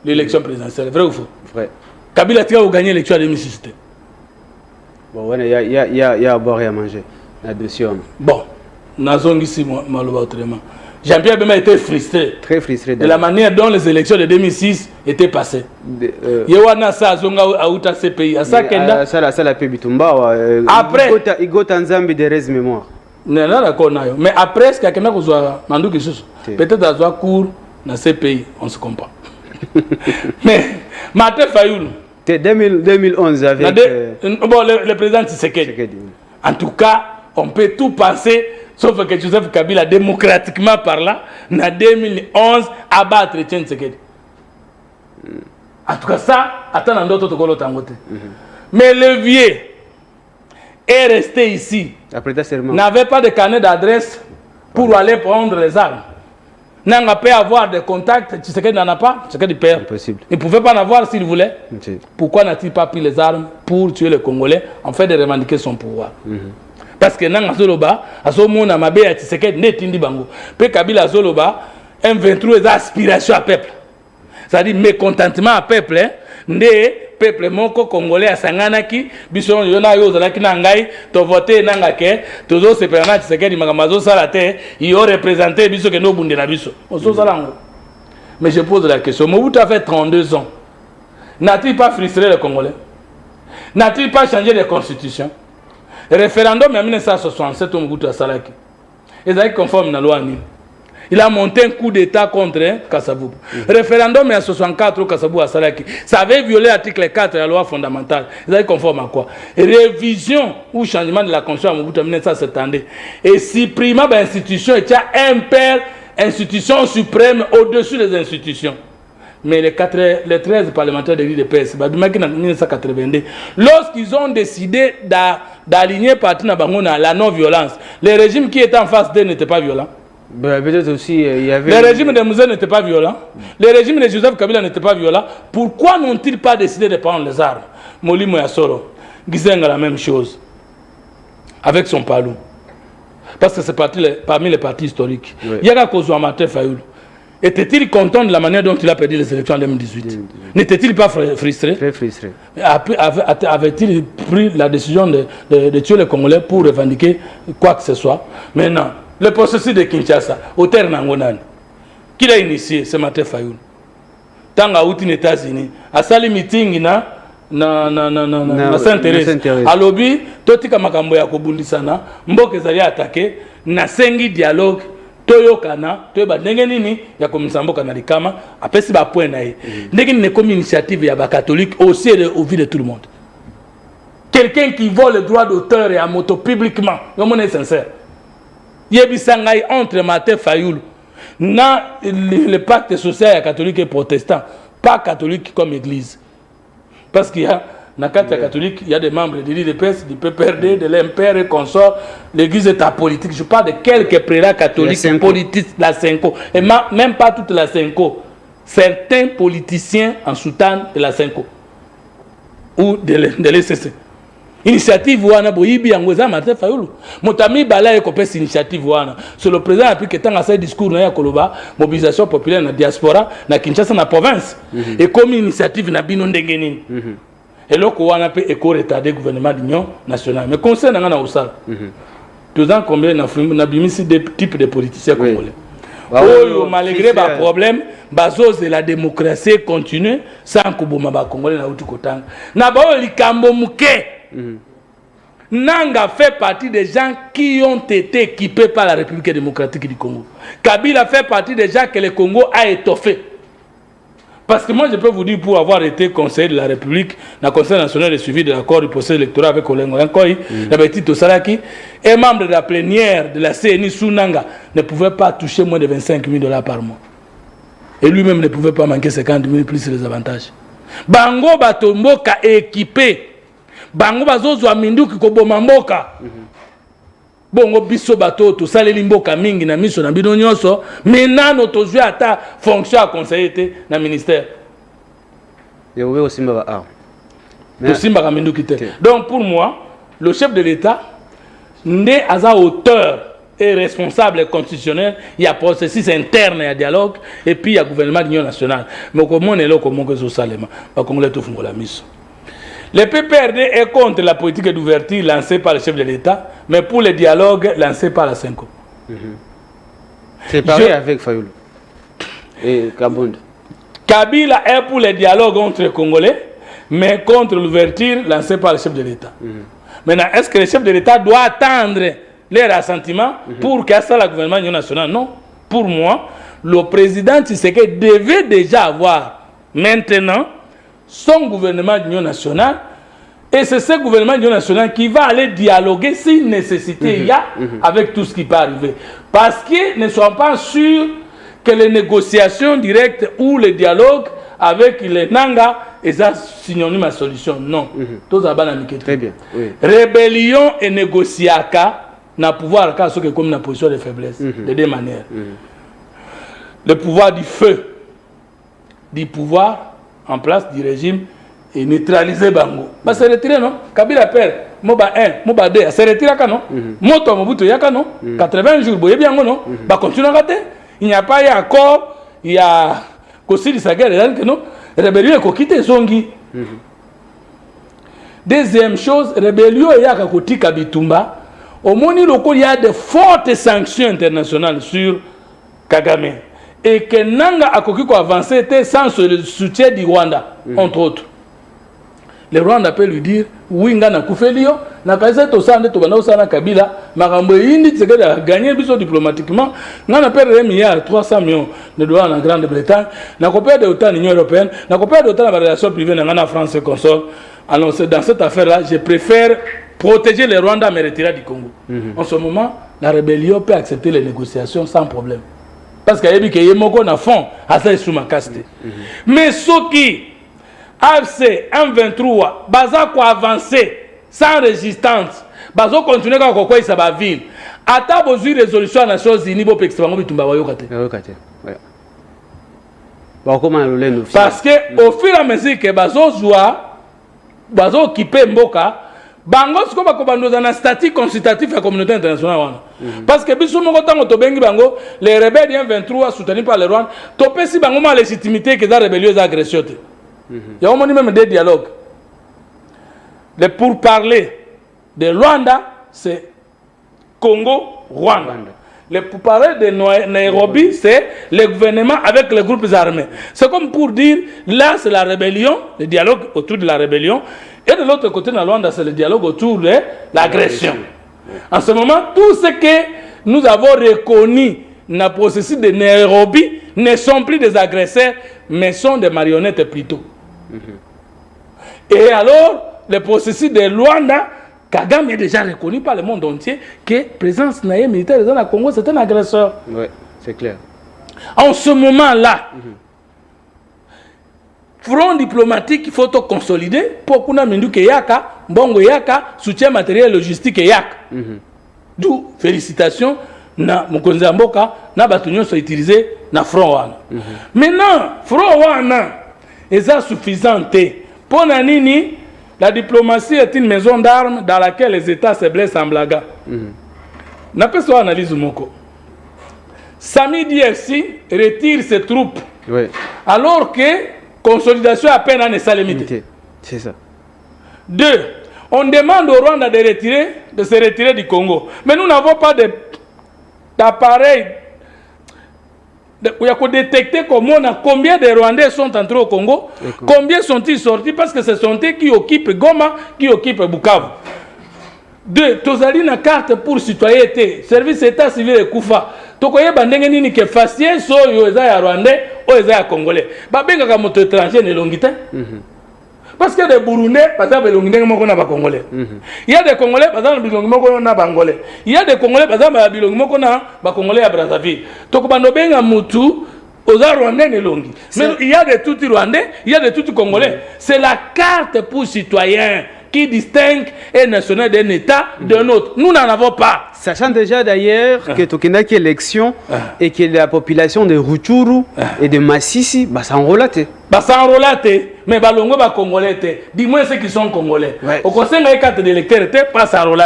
C: présidentielle. Vrai ou faux?
B: Vrai.
C: Kabila a gagné l'élection en 2006.
B: Bon, il y a à boire et à manger. Là-dessus.
C: Bon, Nazong ici, Maloba autrement. Jean-Pierre Bemba était frustré.
B: Très frustré.
C: De la manière dont les élections de 2006 étaient passées. Yewana sa zonga auta CPI.
B: Ça la paix bitumba.
C: Après.
B: Il go Tanzambi de res mémoire.
C: Non, d'accord, mais après, ce qu'il y a Mandouki peut-être à un cours dans ces pays, on se comprend. Mais, Martin Fayoul.
B: 2011 avec.
C: Bon, le président Tshisekedi. En tout cas, on peut tout penser, sauf que Joseph Kabila, démocratiquement parlant, en 2011, abattre Tshisekedi. En tout cas, ça, attends, d'autres Togolo Tangote. Mais le vieux est resté ici. N'avait pas de carnet d'adresse pour aller prendre les armes. N'a pas avoir de contact, tu sais qu'il n'en a pas, c'est que du père.
B: Impossible.
C: Il ne pouvait pas en avoir s'il voulait. Pourquoi n'a-t-il pas pris les armes pour tuer les Congolais en fait de revendiquer son pouvoir? Parce que Nanga Zoloba, à ce moment où Mabé a Tshisekedi n'est tindi bango. Puis Kabila Zoloba, M23 est aspiration à peuple. C'est-à-dire mécontentement à peuple, né peuple moko congolais à sanganaki biso yona yo zalaki na ngai to voter nanga ke tozo se perana Tshisekedi makamazo sala te yo représenter biso ke no bundela biso ozo salango. Mais je pose la question, Mobutu a fait 32 ans, n'a-t-il pas frustré les Congolais? N'a-t-il pas changé de constitution? Référendum en 1967 Mobutu a salaki ezaki conforme na loi nini. Il a monté un coup d'état contre Kassabou. Référendum en 1964 Kassabou a salaki. Ça avait violé l'article 4 de la loi fondamentale. Ils avaient conforme à quoi? Révision ou changement de la constitution en 1970. Et supprimant l'institution, il y a un père, institution suprême au-dessus des institutions. Mais les 13 parlementaires de l'IDPS, en 1982, lorsqu'ils ont décidé d'aligner parti dans la non-violence, le régime qui était en face d'eux n'était pas violent.
B: Peut-être aussi, il y avait...
C: Le régime de Mouzé n'était pas violent. Le régime de Joseph Kabila n'était pas violent. Pourquoi n'ont-ils pas décidé de prendre les armes? Moli Moyasoro, Gizenga la même chose. Avec son palou. Parce que c'est parmi les partis historiques. Yaga Kozoua Martin Fayoul. Était-il content de la manière dont il a perdu les élections en 2018? N'était-il pas frustré?
B: Très frustré.
C: Avait-il pris la décision de tuer les Congolais pour revendiquer quoi que ce soit? Maintenant, le processus de Kinshasa, au terme Nangonan, qui l'a initié, c'est Martin Fayoul. Tant à aux États-Unis, à sali meeting na Sainte-Thérèse. À lobby, totika makambo ya kobundisana, mboke zali attaqué, na sengi dialogue, toyokana, toyeba ndenge nini ya komisa mboka na likama, apesi ba point na ye. Ndenge ni comme initiative ya ba catholique aussi au vu de tout le monde. Quelqu'un qui vole le droit d'auteur et à moto publiquement, comment on est sincère? Yebisangai entre Martin Fayoul na le pacte social catholique et protestant, pas catholique comme église. Parce qu'il y a dans le cadre catholique, il y a des membres de l'IDPS, du PPRD, de l'MPR et consorts. L'église est apolitique. Je parle de quelques prélats catholiques politiques, la Cinco. Et même pas toute la Cinco. Certains politiciens en soutane de la Cinco. Ou de l'ECC. Initiative wana boyibi yangoza Martin Fayoul. Motami bala ekopes initiative wana. C'est le président a pu que tant à ce discours na ya koloba mobilisation populaire na diaspora na Kinshasa na province. Et comme initiative na bino ndenge nini. Et là wana pe eko retardé gouvernement d'union nationale. Mais conseil na na osala. 2 ans combien na bimisi des types de politiciens congolais. Oh, malgré les problèmes, de la démocratie continue sans kuboma ba congolais na utu kotanga. Na ba likambo muke. Nanga fait partie des gens qui ont été équipés par la République démocratique du Congo. Kabila fait partie des gens que le Congo a étoffé. Parce que moi je peux vous dire, pour avoir été conseiller de la République, dans le Conseil national de suivi de l'accord du procès électoral avec Olengo Yankoy, un membre de la plénière de la CNI Sunanga ne pouvait pas toucher moins de $25 000 par mois. Et lui-même ne pouvait pas manquer 50 000 plus les avantages. Bango batomboka équipé. Bango bazozwa minduki koboma mboka. Bongo biso bato to saleli mboka mingi na miso na bino nyonso, mais nano to jouer ata fonction à conseiller na ministère.
B: Et oui aussi ma
C: Donc pour moi, le chef de l'État n'est à hauteur et responsable constitutionnel, il y a processus interne, il y a dialogue, et puis il y a gouvernement d'union nationale. Mais comment on est là, comment on est là, comment on est la mission. Le PPRD est contre la politique d'ouverture lancée par le chef de l'État, mais pour le dialogue lancé par la Senko.
B: C'est pareil avec Fayoulou et Kabonde.
C: Kabila est pour le dialogue entre les Congolais, mais contre l'ouverture lancée par le chef de l'État. Maintenant, est-ce que le chef de l'État doit attendre les rassentiments pour qu'il y ait le gouvernement national? Non. Pour moi, le président Tshisekedi devait déjà avoir maintenant son gouvernement d'union nationale, et c'est ce gouvernement d'union nationale qui va aller dialoguer si nécessité il y a avec tout ce qui peut arriver. Parce qu'ils ne sont pas sûrs que les négociations directes ou le dialogue avec les Nanga et ça synonyme à solution. Non.
B: Très bien. Oui.
C: Rébellion et négociaka n'a pouvoir qu'à ce que comme une position de faiblesse de deux manières. Le pouvoir du feu, du pouvoir en place du régime et neutraliser Bango. Bah c'est retiré non? Kabila père, Moba 1, Moba 2, c'est retiré non? Moto Mobutu yaka non? 80 jours, boye bien non? Bah continue à rater. Il n'y a pas eu accord, il y a Kosili Sager et non? Rébellion est quitté Zongi. Deuxième chose, rébellion et yaka koti Kabitumba. Au moment où il y a de fortes sanctions internationales sur Kagame. Et que Nanga a avancé sans le soutien du Rwanda, entre autres. Le Rwanda peut lui dire, oui, Nga na Koufelio, na Kaise Tosande, Tobana Osana Kabila, Marambo Indi, Tshisekedi a gagné diplomatiquement, Nga na perdre 1 milliard 300 millions de dollars en Grande-Bretagne, na coopère de l'OTAN l'Union européenne, na coopère de l'OTAN la relation privée, na France et consort. Alors dans cette affaire-là, je préfère protéger le Rwanda mais retirer du Congo. En ce moment, la rébellion peut accepter les négociations sans problème. Parce qu'il y a des gens qui ont fond à ça sous ma caste. Mais ceux qui AFC M23 baza ko avancer sans résistance, baza continuer ka kokoi sa ba ville. Ata bozu résolution à Nations Unies bo pexi bango bitumba bayo kate. Parce que au fur et à mesure que bazo joie bazo occuper mboka bango siko bakobandoza na statut consultatif à la communauté internationale. Parce que biso moko tango to bengi bango les rebelles M23 soutenus par le Rwanda to pesi bango ma légitimité que za rébellion za agression. Il y a au moins même des dialogues. Pour parler de Rwanda, c'est Congo-Rwanda. Pour parler de Nairobi, c'est le gouvernement avec les groupes armés. C'est comme pour dire, là c'est la rébellion, le dialogue autour de la rébellion, et de l'autre côté, dans Rwanda, c'est le dialogue autour de l'agression. En ce moment, tout ce que nous avons reconnu dans le processus de Nairobi ne sont plus des agresseurs, mais sont des marionnettes plutôt. Et alors, le processus de Rwanda, Kagame est déjà reconnu par le monde entier que la présence militaire dans le Congo, c'est un agresseur.
B: Oui, c'est clair.
C: En ce moment-là, front diplomatique, il faut consolider pour qu'on ait que Yaka, Bongo Yaka, soutien matériel logistique Yaka. D'où félicitations, na Mokonzi Mboka, na Batunyo sont utilisés na front wana. Maintenant, front wana est suffisante. Pour Nanini, la diplomatie est une maison d'armes dans laquelle les États se blessent en blaga. N'a pas soit analyse moko. Sami DFC retire ses troupes.
B: Oui.
C: Alors que consolidation à peine en est limité.
B: C'est ça.
C: 2. On demande au Rwanda de se retirer du Congo. Mais nous n'avons pas d'appareil. Il y a que détecter combien de Rwandais sont entrés au Congo, combien sont-ils sortis, parce que ce sont eux qui occupent Goma, qui occupent Bukavu. 2. Tozali na carte pour citoyenneté, service état civil et Koufa. Tokoye bandenge nini ke faciès so yo eza ya Rwandais ou eza ya Congolais. Ba benga ka moto étranger ne longité. Parce qu'il y a des Burundais, par exemple, les Congolais. Il y a des Congolais, par exemple, les Congolais. Il y a des Congolais, par exemple, les Congolais à Brazzaville. Donc, il y a Aux Rwandais ne longi. Mais il y a des tout Rwandais, il y a des tout Congolais. C'est la carte pour citoyens qui distingue un national d'un État d'un autre. Nous n'en avons pas.
B: Sachant déjà d'ailleurs que Tokenda qui élection et que la population de Rutshuru et de Massissi, bah ça enrôle.
C: Bah ça enrôle, mais bah longo bah Congolais. Dis-moi ceux qui sont Congolais. Au conseil de carte d'électeur, pas ça enrôle.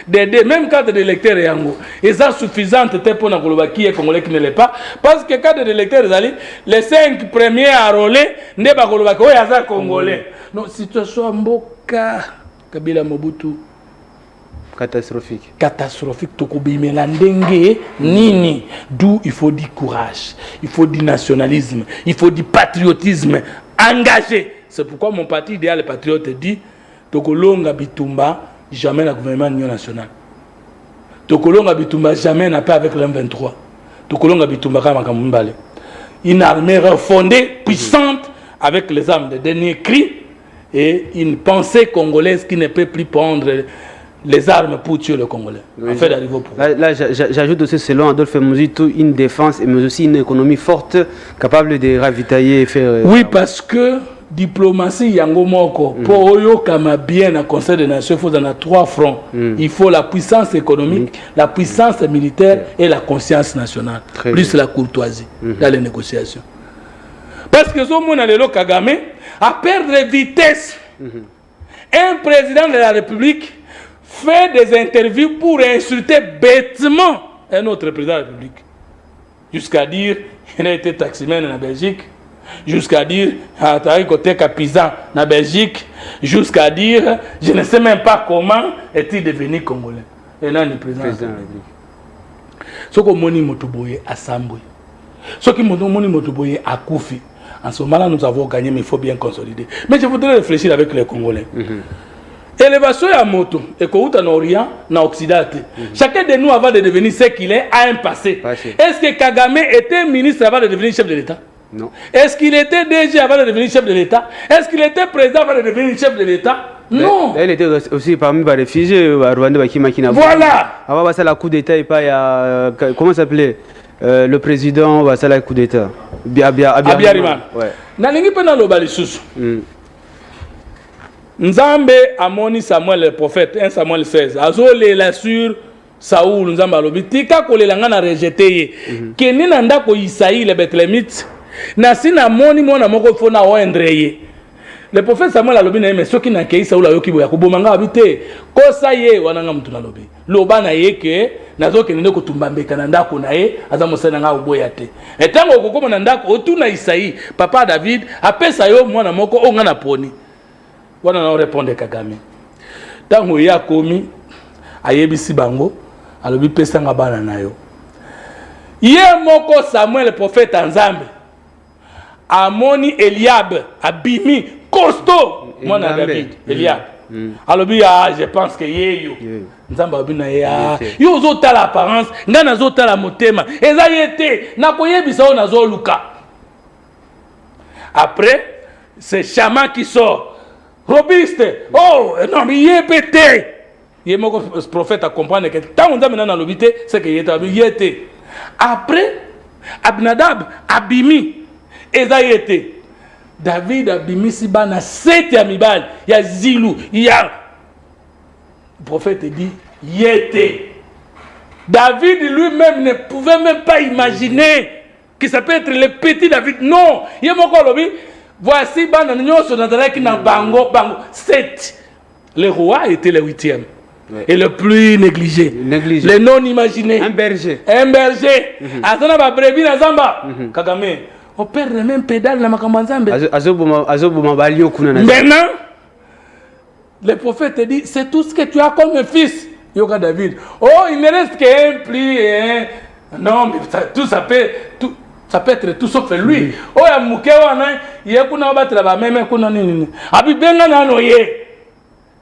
C: Même carte d'électeur yango, et ça suffisante pour na qui est Congolais qui ne l'est pas, parce que carte d'électeur les 5 premiers enrôlés ne ba koloba ko ya Congolais. Non, situation mboka Kabila Mobutu catastrophique tokobimela ndenge nini, d'où il faut du courage, il faut du nationalisme, il faut du patriotisme engagé. C'est pourquoi mon parti idéal les patriotes dit tokolonga bitumba jamais le gouvernement union nationale. Tokolonga bitumba jamais n'a pas avec l'M23. Tokolonga bitumba kama kamumbale. Une armée refondée, puissante, avec les armes de dernier cri et une pensée congolaise qui ne peut plus prendre les armes pour tuer le Congolais. Oui, en fait, d'arriver au pouvoir.
B: Là, j'ajoute aussi, selon Adolphe Muzito, une défense, mais aussi une économie forte, capable de ravitailler et faire...
C: Oui, parce que diplomatie yango moko pour oyo kama bien na Conseil des Nations, il faut dans 3 fronts. Il faut la puissance économique, la puissance militaire et la conscience nationale, plus la courtoisie dans les négociations. Parce que ce monde Lelo Kagame a perdre vitesse. Un président de la République fait des interviews pour insulter bêtement un autre président de la République, jusqu'à dire qu'il a été taximène en Belgique, jusqu'à dire côté paysan en Belgique, jusqu'à dire je ne sais même pas comment est-il devenu congolais. Et là le président de la République. Ce que moni motoboye à Sambwe, ce qui moni motoboye à Koufi. En ce moment-là, nous avons gagné, mais il faut bien consolider. Mais je voudrais réfléchir avec les Congolais. Élévation à moto, et qu'on en Orient, en Occident. Chacun de nous, avant de devenir ce qu'il est, a un passé. Est-ce que Kagame était ministre avant de devenir chef de l'État?
B: Non.
C: Est-ce qu'il était DG avant de devenir chef de l'État? Est-ce qu'il était président avant de devenir chef de l'État? Non.
B: Elle était aussi parmi les réfugiés à Rwanda.
C: Voilà.
B: Avant, ça la coup d'État et pas comment s'appelait le président, ça la coup d'État.
C: Abiyarimana. Ouais. Nalingi pena lo balisusu. Nzambe amoni Samuel le prophète, 1 Samuel 16. Azole la sur Saoul Nzamba lobi tika kolelanga na rejeté. Keni nanda ko Isaïe le Bethlehemite. Na sina moni mona moko fona oendreye. Le prophète Samuel alobi na mais soki na kei Saoul ayoki boya ko bomanga abite. Ko sa ye wananga mutuna lobi. Loba na ye ke nazoki nende ko tumbambeka na ndako na ye azamosana nga oboya te. Etango kokoma na ndako otuna Isaïe, papa David apesa yo mwana moko onga na poni. Wana na répondre Kagame. Tango ya komi ayebisi bango alobi pesa nga bana na yo. Ye moko Samuel le prophète Nzambe. Amoni Eliab abimi costaud mwana David Eliab. Alobi je pense que ye yo. Nzamba abina ya yo zota l'apparence ngana zota la motema eza yete na koyebisa o nazo luka. Après c'est chaman qui sort robuste. Oh non mais yé pété. Yé mon prophète a comprendre que tant on a maintenant l'obité c'est que yété. Après Abinadab abimi eza yété. David abimi si bana 7 ya mibal ya zilu ya. Le prophète dit yété. David lui-même ne pouvait même pas imaginer que ça peut être le petit David. Non, yé mon kolobi. Voici bana nyoso nazalaki na bango 7. Le roi était le 8e. Ouais. Et le plus négligé. Le non imaginé.
B: Un berger.
C: Un berger. Azana ba brebis na zamba. Kagame. On perd le même pédale na makambo nzambe.
B: Azobuma balio kuna na.
C: Maintenant, le prophète dit c'est tout ce que tu as comme fils. Yoka David. Oh, il ne reste qu'un pli et non, mais tout ça peut tout. Ça peut être tout sauf lui. Oh ya mukewa na yekuna batela ba meme kuna nini. Abi benga na noye.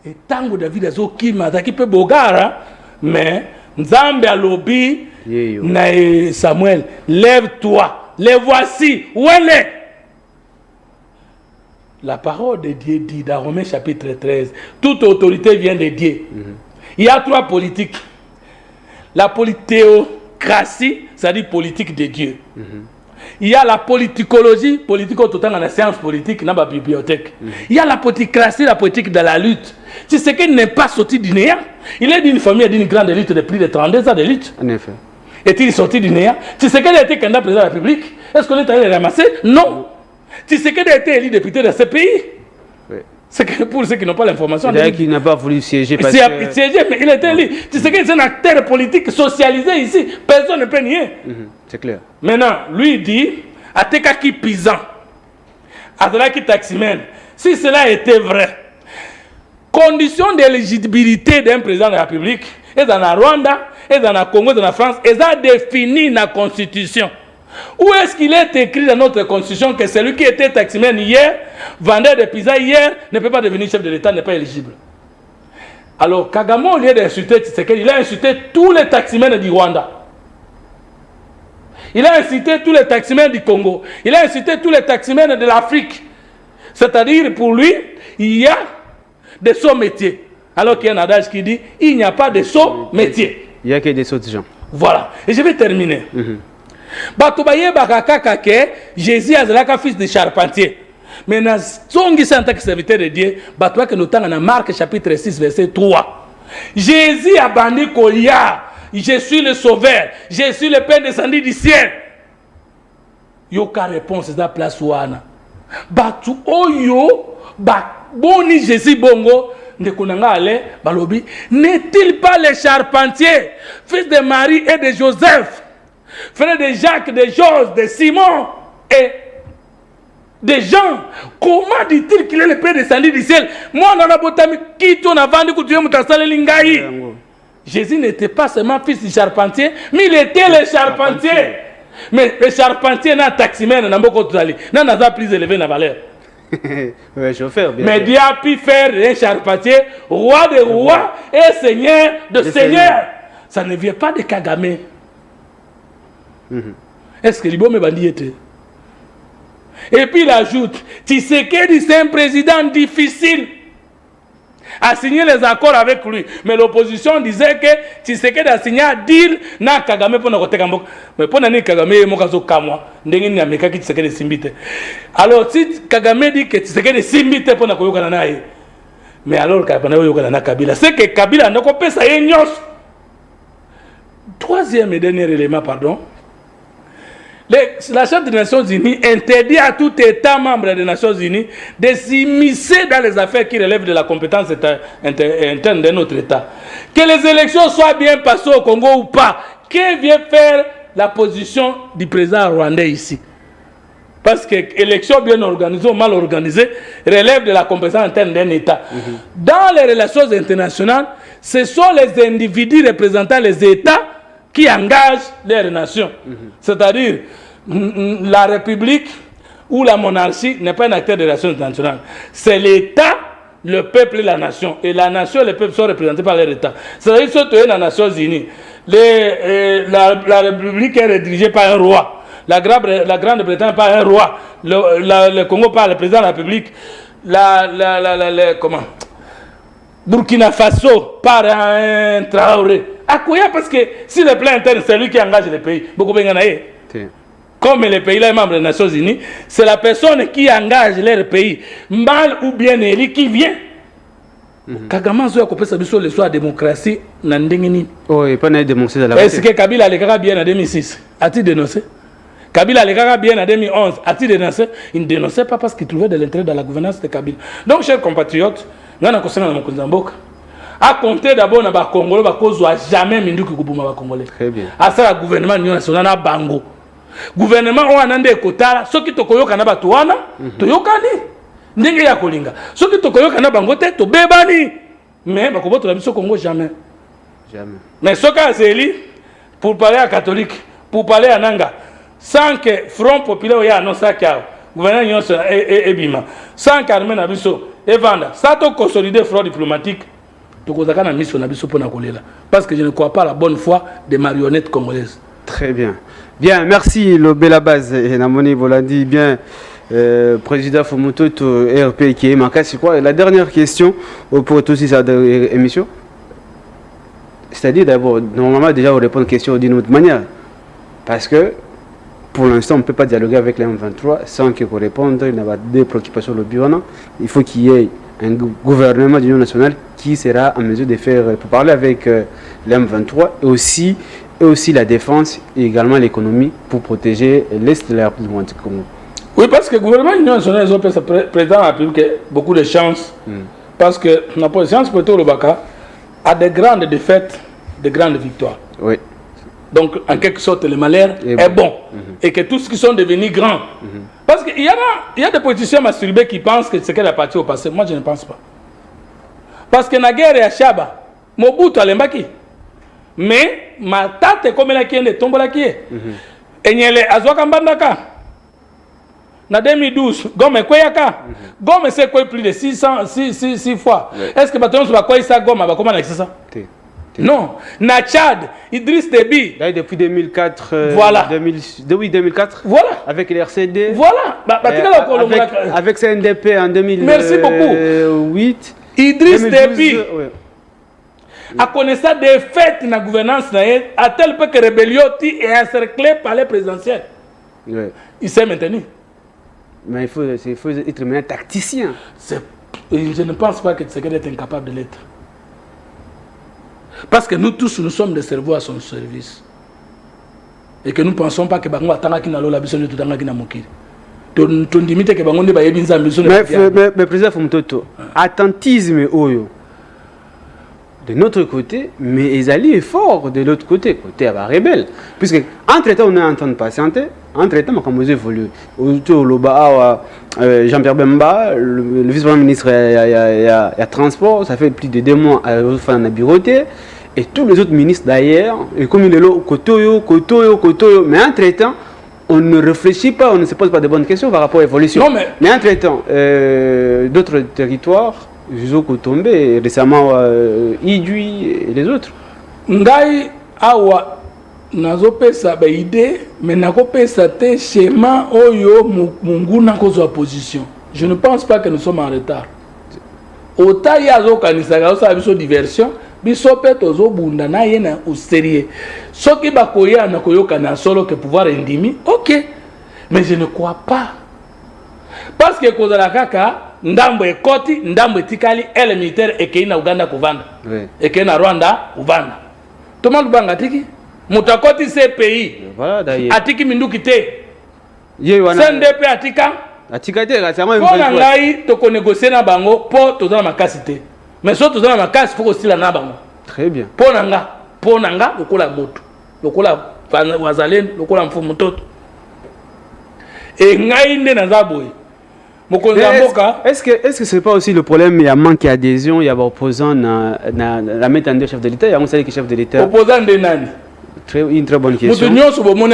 C: Et tango David azoki mazaki pe bogara mais Nzambe alobi na Samuel lève-toi. Les voici. Où elle est? La parole de Dieu dit dans Romains chapitre 13, toute autorité vient de Dieu. Il y a 3 politiques. La politéocratie, c'est-à-dire politique de Dieu. il y a la politicologie, politique tout dans la science politique, dans la bibliothèque. Il y a la politicratie, la politique de la lutte. Tu sais qu'il n'est pas sorti du néant. Il est d'une famille, d'une grande lutte de plus de 32 ans de lutte.
B: En effet.
C: Est-il sorti du néant? Tu sais qu'il a été candidat président de la République? Est-ce qu'on est allé le ramasser? Non. Tu sais qu'il a été élu député de ce pays?
B: Oui.
C: C'est que pour ceux qui n'ont pas l'information.
B: C'est qu'il n'a pas voulu siéger parce
C: que... Siéger, mais il a été élu. Tu sais qu'il est un acteur politique socialisé ici. Personne ne peut nier.
B: C'est clair.
C: Maintenant, lui dit, à Tekaki Pizan, à Tekaki Taximen, si cela était vrai, condition d'éligibilité d'un président de la République, et dans la Rwanda, et dans le Congo, dans la France, et ça définit la Constitution. Où est-ce qu'il est écrit dans notre Constitution que celui qui était taximen hier, vendeur de pizza hier, ne peut pas devenir chef de l'État, n'est pas éligible? Alors, Kagame, au lieu d'insulter Tshisekedi, il a insulté tous les taximens du Rwanda. Il a incité tous les taximens du Congo. Il a incité tous les taximens de l'Afrique. C'est-à-dire, pour lui, il y a des sauts métiers. Alors qu'il y a un adage qui dit, il n'y a pas de sauts métiers.
B: Il n'y a que des sauts gens.
C: Voilà. Et je vais terminer. Batoubaye bakaka ke Jésus azalaka fils de charpentier. Mais na zongi en tant que serviteur de Dieu, batouba que nous tanga na Marc chapitre 6 verset 3. Jésus a bandi kolia. Je suis le sauveur. Je suis le Père descendu du ciel. Yoka réponse à la place ouana. Batu oyo ba boni Jésus bongo. Balobi, n'est-il pas le charpentier, fils de Marie et de Joseph, frère de Jacques, de Jose, de Simon et de Jean? Comment dit-il qu'il est le Père descendu du ciel? Moi, on a botami qui tourne avant de coutumer Moutasale Lingaï. Jésus n'était pas seulement fils du charpentier, mais il était le charpentier. Mais le charpentier n'a taximène, n'a pas de n'a pas plus élevé la valeur.
B: Ouais, chauffeur, bien.
C: Mais Dieu a pu faire un charpentier, roi de rois et seigneur de seigneurs. Ça ne vient pas de Kagame. Est-ce que l'Ibo me bandit était? Et puis il ajoute, Tshisekedi c'est un président difficile à signer les accords avec lui. Mais l'opposition disait que Tshisekedi a signé un deal na Kagame pour nous Kagame. Mais pour nous Kagame est mokazo kamwa. Ndengi ni Amerika qui Tshisekedi simbite. Alors si Kagame dit que Tshisekedi simbite pour nous koyoka na ye. Mais alors Kagame koyoka na Kabila. C'est que Kabila n'a pas pesa yenyos. Troisième et dernier élément, pardon. La Charte des Nations Unies interdit à tout État membre des Nations Unies de s'immiscer dans les affaires qui relèvent de la compétence interne de notre État. Que les élections soient bien passées au Congo ou pas, que vient faire la position du président rwandais ici? Parce que l'élection bien organisée ou mal organisée relève de la compétence interne d'un État. Dans les relations internationales, ce sont les individus représentant les États qui engagent les nations. C'est-à-dire, la République ou la monarchie n'est pas un acteur de relations internationales. C'est l'État, le peuple et la nation. Et la nation et le peuple sont représentés par leur État. C'est-à-dire que surtout dans les Nations Unies, la République est dirigée par un roi. La Grande-Bretagne par un roi. Le Congo par le président de la République. Comment? Burkina Faso par un Traoré. Akouya, parce que si le plan interne, c'est lui qui engage le pays. Beaucoup de gens. Comme le pays est membre des Nations Unies, c'est la personne qui engage leur pays, mal ou bien élu, qui vient. Kagame a coupé sa mission sur la démocratie.
B: Oh, et pas dénoncé dans la.
C: Est-ce que Kabila a bien en 2006? A-t-il dénoncé? Kabila a bien en 2011. A-t-il dénoncé? Il ne dénonçait pas parce qu'il trouvait de l'intérêt dans la gouvernance de Kabila. Donc, chers compatriotes, nous avons concernant mon Konzamboka. À compter d'abord dans le Congolais, parce qu'on jamais mindu que le Congolais.
B: Très bien.
C: À ça, le gouvernement national a bango. Gouvernement on a des quotas. Ceux qui tokoyo kanaba tuana, toyokani. Ndenge ya kolinga. Ceux qui tokoyo kanaba bango te to bebani. Mais bakobo to la Congo jamais.
B: Jamais.
C: Mais ce cas c'est éli pour parler à catholique, pour parler à Nanga, sans que Front Populaire ya non ça kia. Gouvernement nyonso et bima. Sans qu'armée na biso et vanda. Ça to consolider front diplomatique. Parce que je ne crois pas à la bonne foi des marionnettes congolaises.
B: Très bien. Bien, merci Lobelabaz et Namoni Volandi. Bien, président Fomoto RP qui est manqué. C'est quoi la dernière question pour tous cette émission? C'est-à-dire d'abord, normalement déjà on répond aux questions d'une autre manière. Parce que pour l'instant, on ne peut pas dialoguer avec les M23 sans qu'ils répondent. Il y a des préoccupations au bureau. Il faut qu'il y ait un gouvernement d'union nationale qui sera en mesure de faire, pour parler avec les M23 et aussi la défense et également l'économie pour protéger l'Est de la République du Congo.
C: Oui, parce que le gouvernement de l'Union nationale, le président de la République a beaucoup de chance. Parce que la position de Lobaka a de grandes défaites, de grandes victoires.
B: Oui.
C: Donc, en quelque sorte, le malheur est bon. Et que tous ceux qui sont devenus grands. Parce qu'il y a des politiciens masturbés qui pensent que c'est qu'elle a parti au passé. Moi, je ne pense pas. Parce que la guerre est à Chaba. Mobutu a l'embaki. Mais, ma tante est comme elle qui est tombée là qui est. Et n'y a Azwaka Mbandaka. En 2012, Gome Kweyaka. Gome c'est quoi plus de 6 fois. Est-ce que maintenant on va quoi ça Gome va comment ça? Non, na Tchad, Idriss Déby.
B: Depuis 2004.
C: Voilà.
B: 2004.
C: Voilà.
B: Avec les RCD.
C: Voilà.
B: Avec CNDP en 2008.
C: Merci beaucoup. Idriss Déby a connu ça des fêtes dans la gouvernance à tel point que la rébellion est encerclée par les présidentielles.
B: Oui.
C: Il s'est maintenu.
B: Mais il faut être un tacticien.
C: Je ne pense pas que Tshisekedi est incapable de l'être. Parce que nous tous, nous sommes des cerveaux à son service. Et que nous ne pensons pas que Bango Atanga qui n'a pas la besoin de tout Tanga qui n'a mokiri.
B: Mais président Fumtoto, attentisme oyo. De notre côté, mais ils allaient fort de l'autre côté à la rebelle. Puisque, entre-temps, on est en train de patienter, entre-temps, on a évolué. Jean-Pierre Bemba, le vice-premier ministre, il y a transport, ça fait plus de 2 mois à la bureauté. Et tous les autres ministres d'ailleurs, et comme il est là, Kotoyo, mais entre-temps, on ne réfléchit pas, on ne se pose pas de bonnes questions par rapport à l'évolution. Mais entre-temps, d'autres territoires, Juzo Kotombe, récemment Idui et les autres.
C: Ngai awa nazopesa ba idée mais nakopesa te schéma oyo munguna kozwa position. Je ne pense pas que nous sommes en retard. Ota yazo kanisaka osa biso diversion biso pe tozo bunda na yena au sérieux. Soki bakoya na koyoka na solo que pouvoir indimi. OK. Mais je ne crois pas. Parce que kozala kaka ndambo ekoti ndambo etikali ele militaire ekei na Uganda kuvanda ekei na Rwanda kuvanda toma lubanga tiki mutakoti ce pays atiki minduki te CNDP atika
B: te récemment
C: pona ngai toko négocier na bango po tozana makasi te mais so tozana makasi foko stila na bango
B: très bien
C: pona nga lokola moto lokola wazalendo lokola mfumu mtoto e ngai nde nazaboye.
B: Est-ce que ce n'est pas aussi le problème, il y a manque d'adhésion, il y a des opposants dans la mettre en deux chef de l'État, il y a un seul chef de l'État.
C: Opposant de nani?
B: Une très bonne question.
C: Nous avons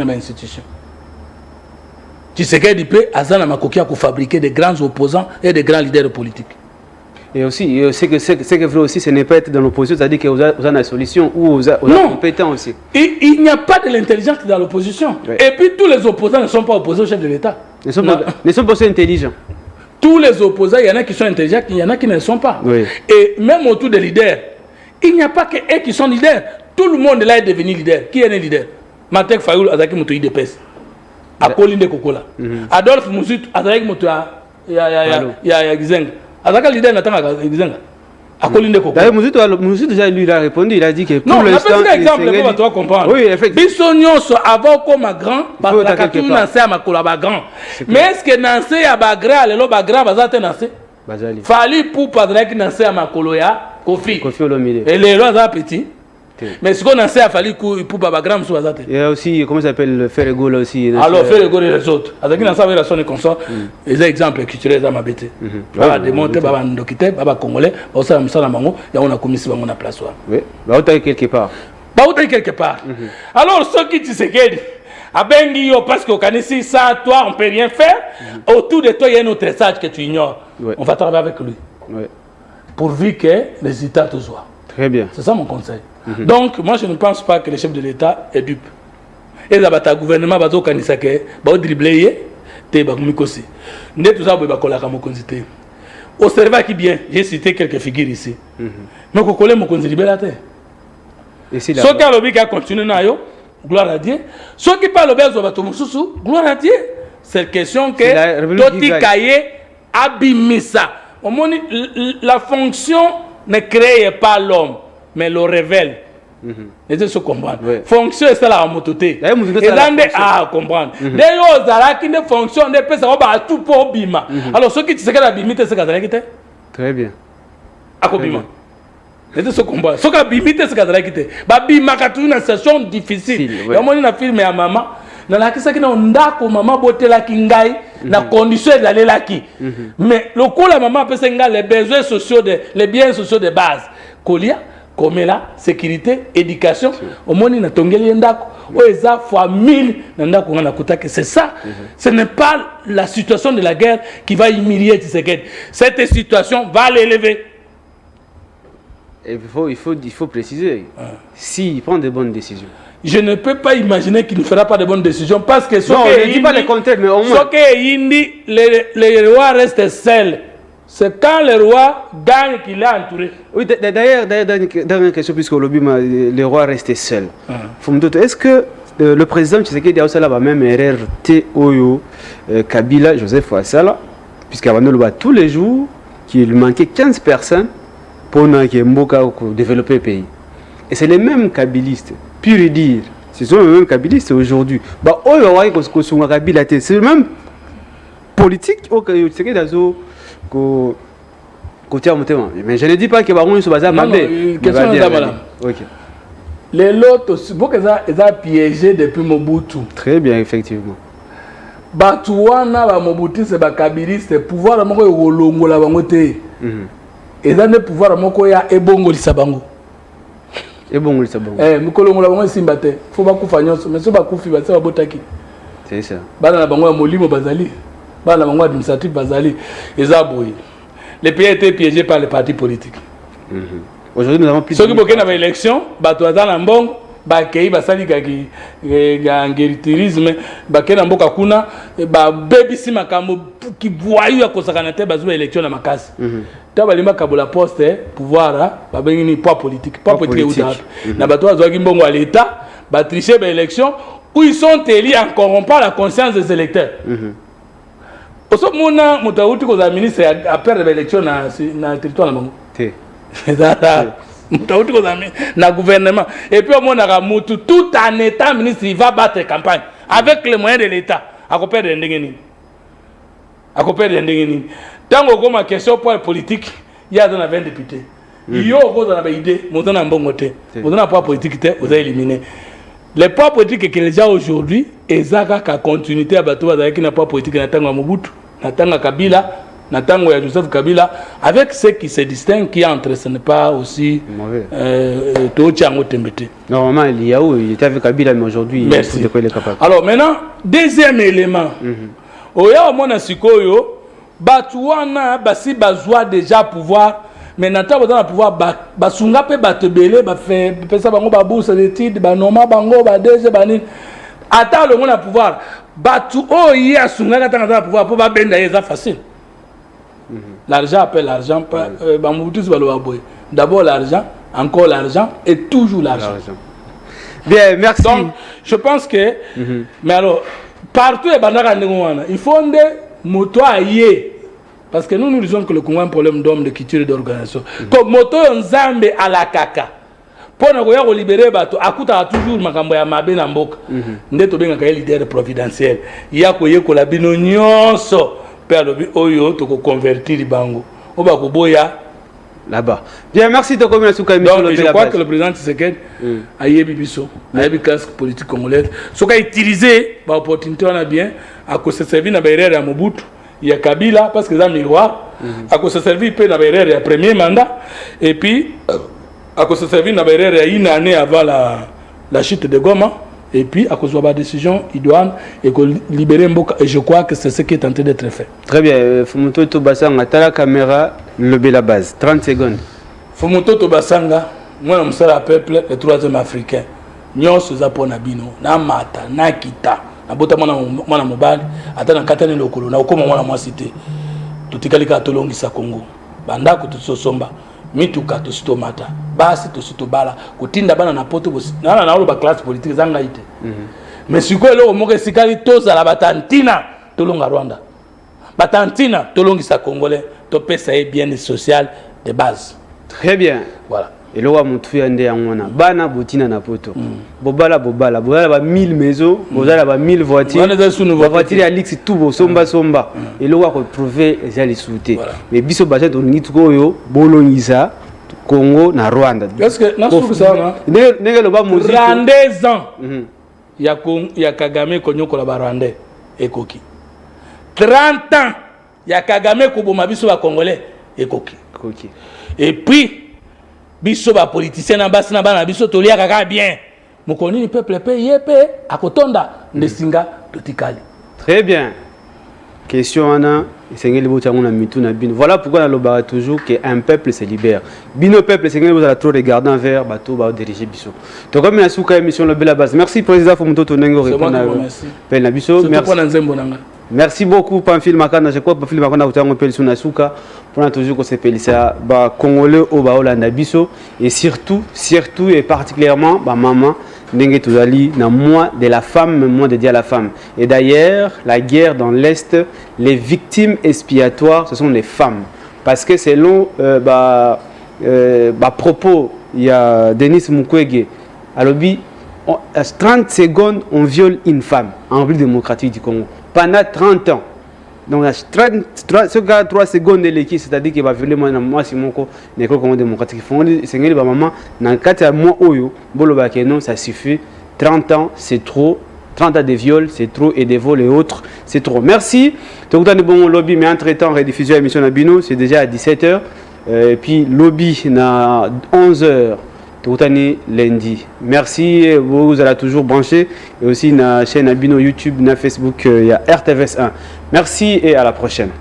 C: institution. Tshisekedi peut fabriquer de grands opposants et de grands leaders politiques.
B: Et aussi, c'est que vrai aussi, ce n'est pas être dans l'opposition, c'est-à-dire que vous avez une solution ou vous avez compétent aussi.
C: Il n'y a pas de l'intelligence dans l'opposition. Oui. Et puis tous les opposants ne sont pas opposés au chef de l'État.
B: Ne sont pas aussi intelligents.
C: Tous les opposants, il y en a qui sont intelligents, il y en a qui ne le sont pas.
B: Oui.
C: Et même autour des leaders, il n'y a pas que eux qui sont leaders. Tout le monde là est devenu leader. Qui est un leader? Matek Fayoul, Azaki Moutoui de Pes. Apolline de Kokola. Adolphe Moussit, Azaki Moutoui, ya Gizenga. Azaka leader n'attend pas Gizenga. Akoline de Kokola.
B: Moussit déjà lui il a répondu, il a dit que
C: pour l'instant. Non, exemple pour toi comprendre.
B: Oui, effectivement.
C: Bisognos avant comme grand, parce que la capture Nancé à Makola grand. Mais est-ce que Nancé a bagra, le bagra, bazate Nancé? Fali pour padre qui Nancé à Makoloya, Kofi Olomide. Et les lois petit. Mais ce qu'on a fait, il fallait pour Babagram sur Azate.
B: Il y a aussi, comment ça s'appelle, Ferrego là aussi.
C: Alors, Ferrego et les autres. Avec une relation de consort, les exemples culturels à ma bête. Baba démonter, Baba Ndokite, Baba Congolais, Baba Moussa Mango, il y a une commission à la place.
B: Oui, Baba quelque part.
C: Baba quelque part. Alors, ceux qui disent que, à Bengio, parce qu'au Canissi, ça, toi, on ne peut rien faire. Autour de toi, il y a un autre sage que tu ignores. On va travailler avec lui. Pourvu que les résultats te soient.
B: Très bien.
C: C'est ça mon conseil. Donc, moi, je ne pense pas que le chef de l'État est dupe. Et là, le gouvernement va dribbler, observez qui bien, j'ai cité quelques figures ici. Mais vous connaissez mon conseil. Ce qui a continué, gloire à Dieu. Ceux qui parlent bien de Batomususu, gloire à Dieu. C'est question que Toti Kaye abimisa. La fonction ne crée pas l'homme, mais le révèle. Et c'est ce qu'on comprend. Fonction est ça la mototé. Et dans comprendre. D'ailleurs, Zara qui ne fonctionne, ne peut savoir tout pour bima. Alors ceux qui disent que la bimite c'est qu'à quitter.
B: Très bien.
C: À bima. Et c'est ce qu'on comprend. Ceux qui bimite c'est qu'à quitter. Ba bima quand une session difficile. Et moi on a filmé à maman. Dans la question qui n'a ndako maman boté la kingai na condition d'aller là qui. Mais le coup la maman peut s'engager les besoins sociaux les biens sociaux de base. Kolia comme la sécurité, éducation, au moins il y a tongeli ndako, ou eza fois 1000 ndako ngana kutake. C'est ça. Ce n'est pas la situation de la guerre qui va humilier Tshisekedi. Cette situation va l'élever.
B: Il faut préciser. S'il prend de bonnes décisions.
C: Je ne peux pas imaginer qu'il ne fera pas de bonnes décisions parce que
B: non, je ne dis pas le contraire, mais au moins.
C: Les rois restent seuls. C'est quand le roi gagne qu'il est entouré.
B: Oui, d'ailleurs, dernière question, puisque le roi restait seul. Est-ce que le président Tshisekedi a aussi la même erreur Oyo Kabila, Joseph Ouassala, puisqu'avant tous les jours, qu'il manquait 15 personnes pour développer le pays. Et c'est les mêmes kabilistes, pur dire. Ce sont les mêmes kabilistes aujourd'hui. C'est le même politique au Tshisekedi mais je ne dis pas que Baron se base à Mabé.
C: Les lots, c'est pour qu'ils aient piégé depuis Mobutu.
B: Très bien, effectivement.
C: Batouana, Mobutu, c'est Bakabiliste, pouvoir à mon Rolongo la Bangote. Et dans le pouvoir à mon Koya et Bongo Lissabango.
B: Et Bongo Lissabango.
C: Moukolongo la Bango Simbate. Faut pas couper Fagnos, mais c'est pas couper, c'est pas Botaki.
B: C'est ça.
C: Bana la Bango Molimo Bazali. Bana la Bango administratif Bazali. Et Zaboui. Les pays étaient piégés par les partis politiques.
B: Aujourd'hui, nous avons plus
C: de... Ceux qui ont une élection, Batouazan Lambong, Bakei, Basali Gagi, Gangéritirisme, Bakei Namboka Kuna, Baby Simakambo, qui voyait à Kosakanate, Bazou élection à Makas. Tabalima Kabola Poste, pouvoir, Babengini, poids politique. Poids politique ou d'autres. Nabatouaz Zogimbongo à l'État, Batriché, l'élection, où ils sont élus en corrompant la conscience des électeurs. Aussi, Mouna, Moutaouti, qu'on a ministre à perdre l'élection dans le territoire de Mango. Moutaouti, qu'on a mis dans le gouvernement. Et puis, on a Moutou, tout en état ministre, il va battre la campagne avec les moyens de l'État. À côté de Ndengeni. À côté de Ndengeni. Tant qu'on a une question pour la politique, il y a 20 députés. Il y a une idée, il y a un bon côté. Il y a un poids politique, vous avez éliminé. Les poids politiques qui sont déjà aujourd'hui, ils ont la continuité à Batou avec un poids politique à Mobutu. Natanga Kabila, Natanga Joseph Kabila, avec ceux qui se distinguent, qui entre, ce n'est pas aussi mauvais.
B: Normalement, il y a où il était avec Kabila, mais aujourd'hui, il est capable.
C: Alors maintenant, deuxième élément. Oya Mona Sikoyo, Batouana, Basi Bazoua déjà pouvoir, mais Natanga dans le pouvoir, Basunga peut batebele, fait ça, Bango Babous, l'étude, Banoma, Bango, Badege, Banin. Attends le monde à pouvoir. Batou oh il y a son gars à pouvoir pour benda c'est facile. L'argent appelle l'argent pas d'abord l'argent, encore l'argent et toujours l'argent.
B: Bien, merci.
C: Donc je pense que mais alors partout il faut des motos aillés parce que nous disons que le Congo a un problème d'homme de culture et d'organisation. Comme moto nzambe à la caca. Pour nous libérer, akuta toujours makambo ya mabe na mboka. Ndeto benga ka leader providentiel. Ya ko yeko la bino nyonso per lobi oyo to ko convertir bango. Oba ko boya
B: là-bas. Bien, merci de communiquer sur
C: donc je crois que le président Tshisekedi a yebi biso, a yebi classe politique congolaise. Ce qu'a utilisé ba opportunité on a bien à cause se servir na berere ya Mobutu, ya Kabila parce que ça miroir, à cause se servir peu na berere ya premier mandat et puis à cause de servir na berere une année avant la chute de Goma et puis à cause de la décision idoine et que libérer Mboka et je crois que c'est ce qui est en train d'être fait.
B: Très bien, Fumoto Tobasanga ta la caméra lever la base 30 secondes.
C: Fumoto Tobasanga moi je suis le peuple le troisième africain. Nyonso za pona bino na mata na kita na bota mwana mobali ata na katane lokolo na okoma mwana mwasite tutikali ka tolongisa Congo bandako tusosomba mituka tustomata basi tosi tobala kotinda bana na poto bosi na na ba classe politique zanga ite mais sikoyo eloko moko esikali tozala batantina tolonga Rwanda batantina tolongisa congolais topesa ye bien social de base.
B: Très bien.
C: Voilà.
B: Et là, mutu ya nde yangona bana botina na poto bobala ba 1000 maisons bozala ba 1000 voitures ba voiture ya lix tout bo somba et là ko prouver les ali souté mais biso ba to ngitu ko yo bolongisa Congo na Rwanda
C: est-ce que na souku ça na
B: nenge lo ba musique
C: 32 ans ya Kagame konyokola ba Rwandais ekoki 30 ans ya Kagame koboma biso ba Congolais ekoki et puis biso ba politicien na basi na bana biso tolia kaka bien mokoni ni peuple pe yepe akotonda ndesinga totikali.
B: Très bien. Question ana esengeli botango na mitu na bino. Voilà pourquoi na loba toujours que un peuple se libère. Bino peuple esengeli bozala trop regarder envers bato ba diriger biso. To comme na suka émission le bela base. Merci président Fomuto Tonengo répondre à na biso. Merci beaucoup Pamphile Makana, je crois Pamphile Makana utango peli suna suka pour toujours que c'est pelisa ba congolais au ba Hollande biso et surtout et particulièrement ba maman ndenge tozali na mois de la femme, mois dédié à la femme. Et d'ailleurs, la guerre dans l'est, les victimes expiatoires ce sont les femmes parce que selon propos il y a Denis Mukwege alobi 30 secondes on viole une femme en République démocratique du Congo. Pendant 30 ans. Donc, 3 secondes de l'équipe, c'est-à-dire qu'il va violer moi, si mon l'école Congo démocratique. C'est que maman, dans 4 mois, ça suffit. 30 ans, c'est trop. 30 ans de viol, c'est trop. Et des vols et autres, c'est trop. Merci. Tout le bon lobby, mais entre-temps, rediffusion l'émission Nabino, c'est déjà à 17h. Et puis, lobby, à 11h. Tout lundi. Merci, vous allez toujours brancher. Et aussi, na chaîne Abino YouTube, na Facebook, il y a RTVS 1. Merci et à la prochaine.